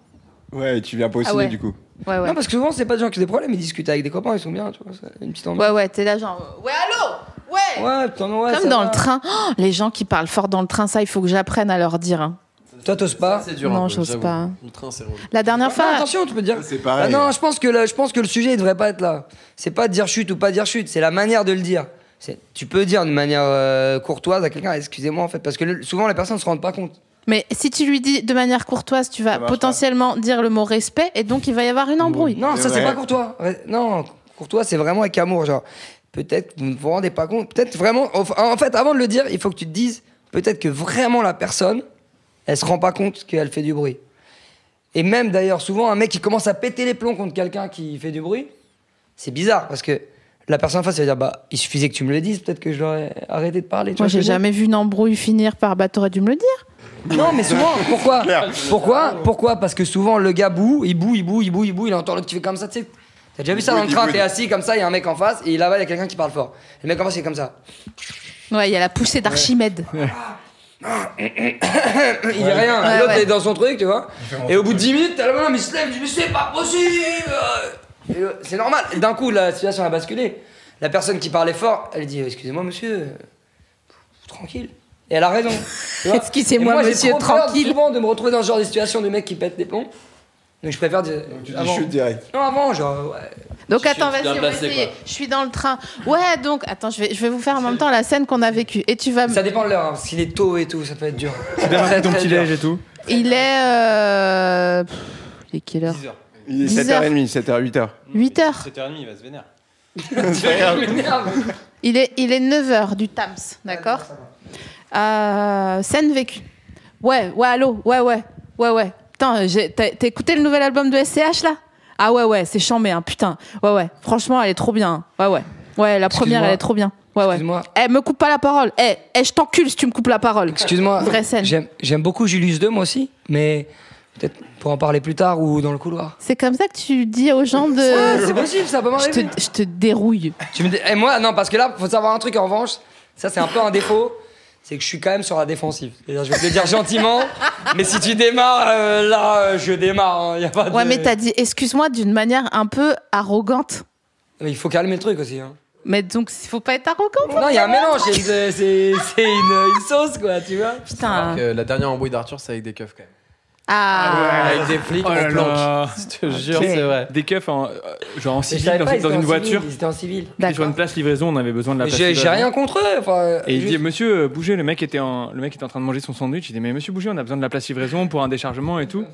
S6: Ouais, et tu viens pas au ciné
S1: ouais.
S6: du coup.
S1: ouais, ouais.
S8: Non, parce que souvent, c'est pas des gens qui ont des problèmes, ils discutent avec des copains, ils sont bien, tu vois. C'est une petite ambiance.
S1: Ouais, ouais, t'es là genre. Ouais, allô? Ouais!
S8: Ouais, putain, non, ouais.
S1: Comme
S8: ça
S1: dans
S8: va.
S1: le train. Oh, les gens qui parlent fort dans le train, ça, il faut que j'apprenne à leur dire. Hein.
S8: Toi, t'oses pas?
S5: C'est dur.
S1: Non,
S5: un peu,
S1: j'ose
S5: j'avoue.
S1: pas.
S5: Le train, c'est relou.
S1: La dernière
S8: Non,
S1: fois.
S8: attention, tu peux dire.
S6: C'est pareil.
S8: Ah non, je pense que le sujet, il devrait pas être là. C'est pas de dire chute ou pas dire chute, c'est la manière de le dire. Tu peux dire de manière courtoise à quelqu'un, excusez-moi en fait, parce que souvent les personnes ne se rendent pas compte.
S1: Mais si tu lui dis de manière courtoise, tu vas
S6: marche
S1: potentiellement dire le mot respect et donc il va y avoir une embrouille.
S8: Non, ça c'est
S6: Ouais.
S8: pas courtois. Non, courtois c'est vraiment avec amour. Genre, peut-être vous ne vous rendez pas compte, peut-être vraiment. En fait, avant de le dire, il faut que tu te dises peut-être que vraiment la personne, elle se rend pas compte qu'elle fait du bruit. Et même d'ailleurs, souvent, un mec qui commence à péter les plombs contre quelqu'un qui fait du bruit, c'est bizarre parce que la personne en face, elle va dire bah, il suffisait que tu me le dises, peut-être que j'aurais arrêté de parler. Tu
S1: Moi,
S8: vois ce que
S1: j'ai
S8: je veux dire
S1: jamais vu une embrouille finir par bah, t'aurais dû me le dire.
S8: Non, mais souvent, pourquoi Parce que souvent, le gars boue, il entend l'autre qui fait comme ça, tu sais. T'as déjà vu ça dans le train, t'es assis comme ça, il y a un mec en face, et là-bas, il y a quelqu'un qui parle fort. Le mec en face, il est comme ça.
S1: Ouais, il y a la poussée d'Archimède.
S8: Il dit rien,
S1: Ouais,
S8: l'autre
S1: ouais.
S8: est dans son truc, tu vois. Et au bout de 10 minutes, t'as le bonhomme, il se lève, il dit mais c'est pas possible. C'est normal. Et d'un coup, la situation a basculé. La personne qui parlait fort, elle dit excusez-moi, monsieur, tranquille. Et elle a raison. tu vois.
S1: Excusez-moi,
S8: Et moi,
S1: monsieur,
S8: j'ai trop peur,
S1: tranquille.
S8: souvent de me retrouver dans ce genre de situation de mec qui pète des plombs. Donc je préfère dire.
S6: Tu dis
S8: avant.
S6: chute direct.
S8: Non, avant, genre, ouais.
S1: Donc attends,
S5: bien
S1: vas-y, on va
S5: placé,
S1: essayer.
S5: quoi.
S1: Je suis dans le train. Ouais, donc attends, je vais vous faire en même temps la scène qu'on a vécue. Et tu vas me...
S8: Ça dépend de l'heure, hein, parce qu'il est tôt et tout, ça peut être dur.
S2: Tu bien fait ton petit
S8: dur.
S2: déj et tout.
S1: Il est... Il est quelle heure?
S6: Il est
S1: 10
S6: 7h30, 7h, 8h.
S1: 8h.
S7: 7h30, il va se vénère.
S1: Il est 9h du Tams, d'accord? Scène vécue. Ouais, allô, ouais. Putain, t'as écouté le nouvel album de SCH, là? Ah ouais, c'est chambé, hein, putain. Ouais, franchement, elle est trop bien. Ouais, la première, elle est trop bien. Ouais.
S8: Excuse-moi.
S1: Me coupe pas la parole. Je t'encule si tu me coupes la parole.
S8: Excuse-moi.
S1: Vraie scène.
S8: J'aime beaucoup Julius 2, moi aussi, mais peut-être pour en parler plus tard ou dans le couloir.
S1: C'est comme ça que tu dis aux gens de...
S8: Ouais, c'est possible, ça peut m'arriver.
S1: je te dérouille.
S8: Tu me dis, et moi, non, parce que là, faut savoir un truc en revanche, ça c'est un peu un défaut, c'est que je suis quand même sur la défensive. C'est-à-dire, je vais te le dire gentiment, mais si tu démarres, je démarre. Hein, y a pas de...
S1: Ouais, mais t'as dit excuse-moi d'une manière un peu arrogante.
S8: Mais il faut calmer le truc aussi. Hein.
S1: Mais donc, il faut pas être arrogant.
S8: Non, il y a un mélange, c'est une sauce, quoi, tu vois.
S1: Putain.
S5: La dernière embrouille d'Arthur, c'est avec des keufs quand même.
S1: Ah,
S5: Avec des flics
S2: Oh là
S5: en planque.
S2: là.
S5: Je te jure, c'est vrai.
S2: Des keufs genre en
S8: Je
S2: civil,
S8: savais
S2: dans,
S8: pas, ils
S2: dans
S8: étaient
S2: une
S8: en
S2: voiture.
S8: civil, Ils étaient en civil.
S2: Sur une
S1: d'accord.
S2: place livraison, on avait besoin de la place
S8: J'ai
S2: livraison.
S8: rien contre eux. Enfin,
S2: Et il
S8: juste-
S2: dit, monsieur, bougez, le mec était en train de manger son sandwich. Il dit, mais monsieur, bougez, on a besoin de la place livraison pour un déchargement et tout.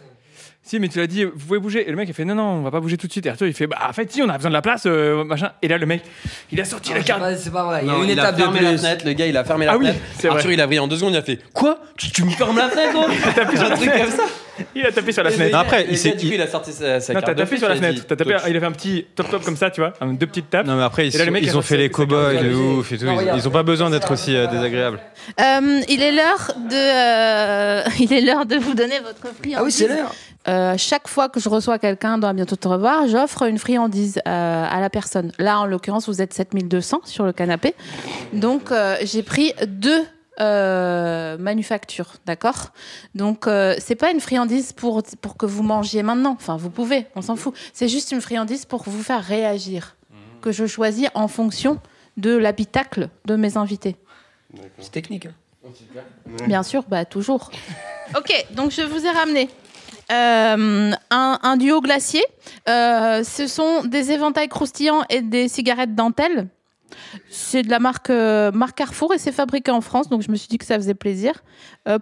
S2: Si, mais tu l'as dit, vous pouvez bouger. Et le mec, il fait, non, on va pas bouger tout de suite. Et Arthur, il fait, bah, en fait, si, on a besoin de la place, machin. Et là, le mec, il a sorti la carte.
S8: C'est pas vrai. Il y a
S5: Non,
S8: une
S5: il a
S8: étape de
S5: fermé la
S8: plus.
S5: fenêtre, le gars il a fermé la
S2: Ah oui,
S5: fenêtre.
S2: c'est vrai.
S5: Arthur il a brillé en 2 secondes, il a fait quoi tu me fermes la fenêtre gros un truc comme ça.
S2: Il a tapé sur la
S5: Et
S2: fenêtre.
S5: le
S7: Après,
S5: gars,
S7: il s'est-
S5: du coup, il a sorti sa
S2: Non,
S5: carte
S2: t'as
S5: de
S2: tapé
S5: flic,
S2: sur la
S5: il a
S2: fenêtre.
S5: dit,
S2: T'as tapé,
S5: touch.
S2: il avait un petit top comme ça, tu vois, 2 petites tapes.
S7: Non, mais après,
S2: Et là, le mec, il a
S7: ils ont
S2: sorti
S7: fait les
S2: sa carte
S7: cow-boys de
S8: de
S7: ouf et tout.
S8: Non, regarde.
S7: Ils ont pas besoin d'être aussi désagréables.
S1: Il est l'heure de vous donner votre friandise.
S8: Ah oui, c'est l'heure.
S1: Chaque fois que je reçois quelqu'un dans À bientôt te revoir, j'offre une friandise à la personne. Là, en l'occurrence, vous êtes 7200 sur le canapé. Donc, j'ai pris 2 manufactures, d'accord? Donc, c'est pas une friandise pour que vous mangiez maintenant. Enfin, vous pouvez, on s'en fout. C'est juste une friandise pour vous faire réagir, que je choisis en fonction de l'habitacle de mes invités.
S8: C'est technique. Hein.
S1: Bien sûr, bah toujours. Ok, donc je vous ai ramené un duo glacier. Ce sont des éventails croustillants et des cigarettes dentelles. C'est de la marque Carrefour et c'est fabriqué en France, donc je me suis dit que ça faisait plaisir.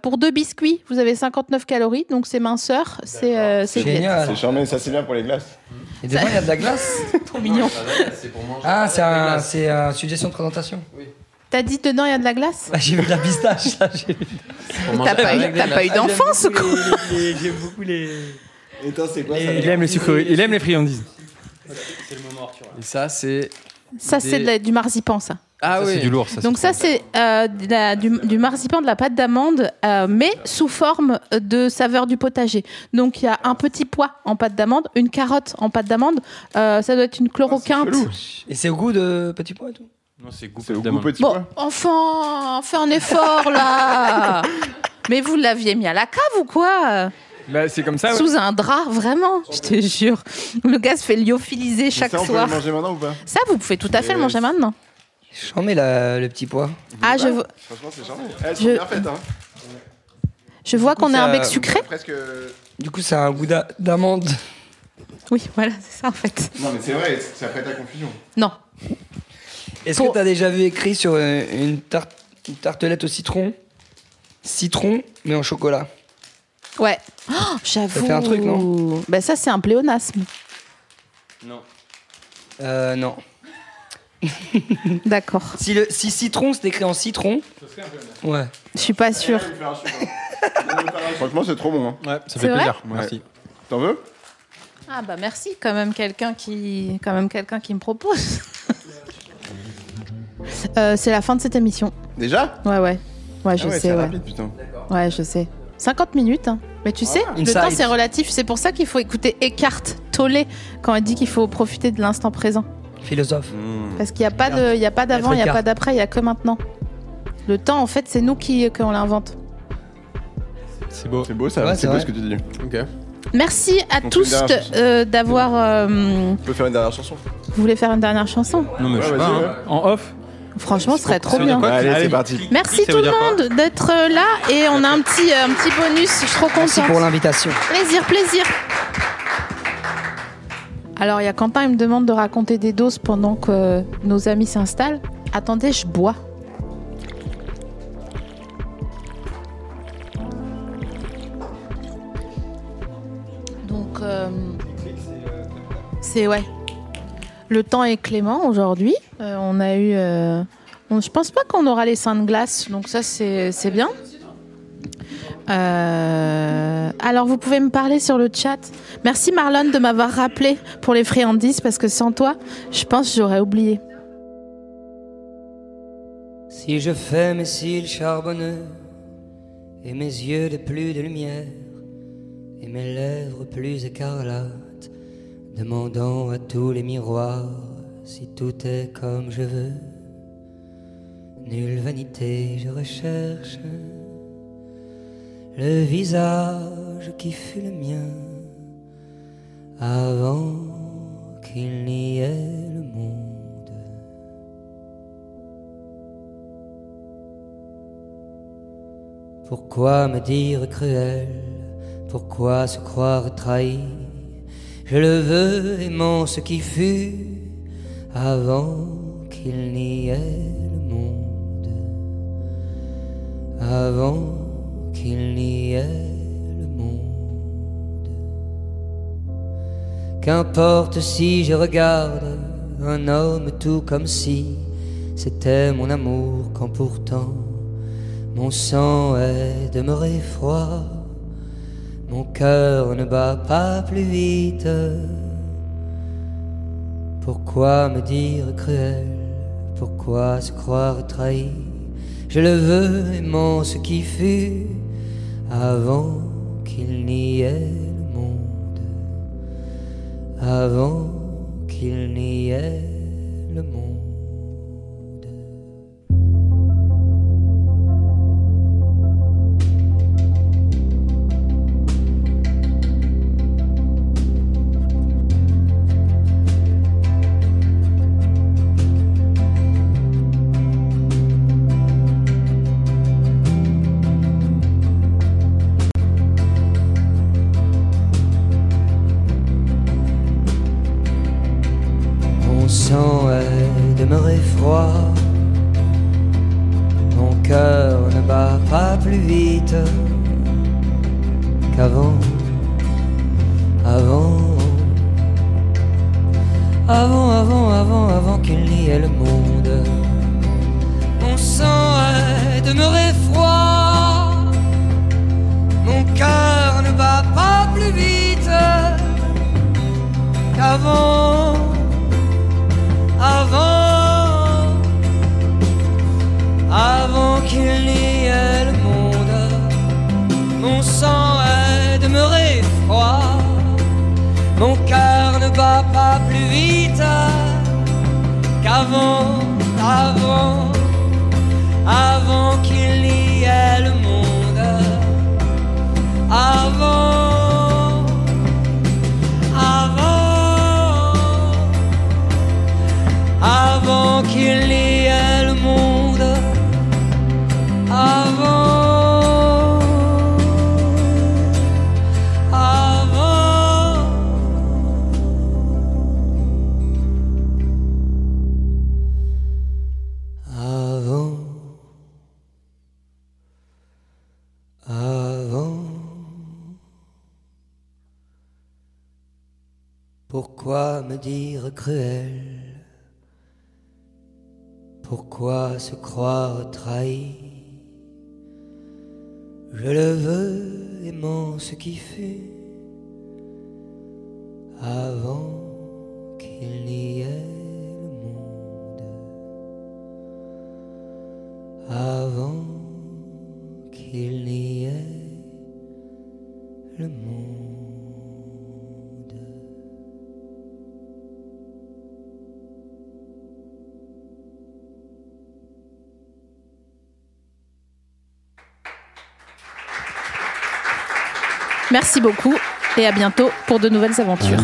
S1: Pour 2 biscuits, vous avez 59 calories, donc c'est minceur, c'est
S8: Génial.
S6: C'est charmé, ça c'est bien pour les glaces.
S8: Et dedans, il y a de la glace.
S1: trop mignon.
S5: C'est pour manger.
S8: Ah, c'est une suggestion de présentation.
S1: T'as dit dedans il y a de la glace?
S8: Bah, j'ai vu de la pistache. Là,
S1: Mais t'as pas eu d'enfance ou quoi?
S2: J'aime beaucoup les.
S6: Et toi, c'est quoi ça
S2: Il aime les sucreries, il aime les friandises.
S5: Et ça c'est
S1: Ça c'est du marzipan, ça.
S5: ah
S7: Ça,
S5: oui
S7: c'est du lourd. Ça,
S1: Donc ça c'est du marzipan, de la pâte d'amande, mais sous forme de saveur du potager. Donc il y a un petit pois en pâte d'amande, une carotte en pâte d'amande, ça doit être une chloroquinte.
S8: Et c'est au goût de petit pois et tout.
S7: Non, c'est
S6: C'est au goût
S7: d'amande.
S6: petit
S1: Bon,
S6: pois.
S1: enfant, fais un effort là. Mais vous l'aviez mis à la cave ou quoi?
S2: Bah, c'est comme ça. Ouais.
S1: Sous un drap, vraiment, je te jure. Le gars se fait lyophiliser chaque
S6: Ça, on peut
S1: soir.
S6: le manger maintenant ou pas?
S1: Ça, vous pouvez tout à fait le manger maintenant.
S8: J'en mets le petit pois.
S1: Ah, je
S6: Franchement, c'est charmé. Elles sont
S1: Je-
S6: bien faites, hein.
S1: Je vois qu'on a un bec sucré.
S6: Presque.
S8: Du coup, ça a un goût d'amande.
S1: Oui, voilà, c'est ça en fait.
S6: Non, mais c'est vrai, ça prête à confusion.
S1: Non.
S8: Est-ce que tu as déjà vu écrit sur une tartelette au citron? Citron, mais en chocolat.
S1: Ouais. Oh, j'avoue.
S8: Ça fait un truc, non?
S1: Bah ça, c'est un pléonasme.
S8: Non.
S1: D'accord.
S8: Si citron, c'est écrit en citron. Ouais.
S1: Je suis pas sûre.
S6: Franchement, c'est trop bon. Hein.
S7: Ouais, ça
S1: C'est
S7: fait
S1: vrai
S7: plaisir. Merci.
S6: T'en veux?
S1: Ah bah merci, quand même quelqu'un qui me propose. C'est la fin de cette émission.
S6: Déjà?
S1: Ouais, ouais. Ouais, je
S6: Ah ouais,
S1: sais,
S6: c'est
S1: ouais.
S6: rapide, putain.
S1: Ouais, je sais. 50 minutes, hein. Mais tu sais, le
S8: Inside.
S1: temps c'est relatif. C'est pour ça qu'il faut écouter Eckhart Tolle quand elle dit qu'il faut profiter de l'instant présent.
S8: Philosophe.
S1: Parce qu'il n'y a pas d'avant, il n'y a pas d'après, il n'y a que maintenant. Le temps, en fait, c'est nous qu'on l'invente.
S7: C'est beau.
S6: C'est beau ça,
S8: Ouais,
S6: c'est
S8: c'est
S6: beau
S8: vrai.
S6: ce que tu dis.
S5: ok
S1: Merci à
S6: On fait
S1: tous
S6: une dernière
S1: d'avoir.
S6: On peut faire une dernière chanson.
S1: Vous voulez faire une dernière chanson?
S7: Non, mais je sais
S6: Ouais,
S7: pas.
S6: vas-y,
S7: hein.
S6: ouais.
S2: En off.
S1: Franchement, ce serait trop
S7: Ça veut dire
S1: bien.
S7: quoi
S6: Allez,
S2: Allez.
S6: c'est parti.
S1: Merci
S7: Ça
S1: tout
S7: veut
S1: le
S7: dire quoi
S1: monde d'être là et on a un petit bonus. Je suis trop
S8: Merci
S1: contente.
S8: pour l'invitation.
S1: Plaisir. Alors, il y a Quentin, il me demande de raconter des doses pendant que nos amis s'installent. Attendez, je bois. Donc, c'est ouais. Le temps est clément aujourd'hui. On a eu. Je pense pas qu'on aura les seins de glace, donc ça c'est bien. Alors vous pouvez me parler sur le chat. Merci Marlon de m'avoir rappelé pour les friandises parce que sans toi, je pense que j'aurais oublié.
S3: Si je fais mes cils charbonneux et mes yeux de plus de lumière et mes lèvres plus écarlates, demandant à tous les miroirs si tout est comme je veux, nulle vanité je recherche le visage qui fut le mien avant qu'il n'y ait le monde. Pourquoi me dire cruel Pourquoi se croire trahi? Je le veux, aimant ce qui fut avant qu'il n'y ait le monde, avant qu'il n'y ait le monde. Qu'importe si je regarde un homme tout comme si c'était mon amour, quand pourtant mon sang est demeuré froid, mon cœur ne bat pas plus vite. Pourquoi me dire cruel? Pourquoi se croire trahi? Je le veux, aimant ce qui fut avant qu'il n'y ait le monde, avant qu'il n'y ait le monde. Mon sang est demeuré froid, mon cœur ne bat pas plus vite qu'avant, avant qu'il n'y ait le monde. Mon sang est demeuré froid, mon cœur ne bat pas plus vite qu'avant, avant qu'il n'y ait le monde. Mon sang est demeuré froid, mon cœur ne bat pas plus vite qu'avant, avant qu'il n'y ait le monde, avant qu'il n'y ait le monde, avant. Pourquoi me dire cruel? Pourquoi se croire trahi? Je le veux, aimant ce qui fut avant qu'il n'y ait le monde, avant qu'il n'y ait le monde.
S1: Merci beaucoup et à bientôt pour de nouvelles aventures.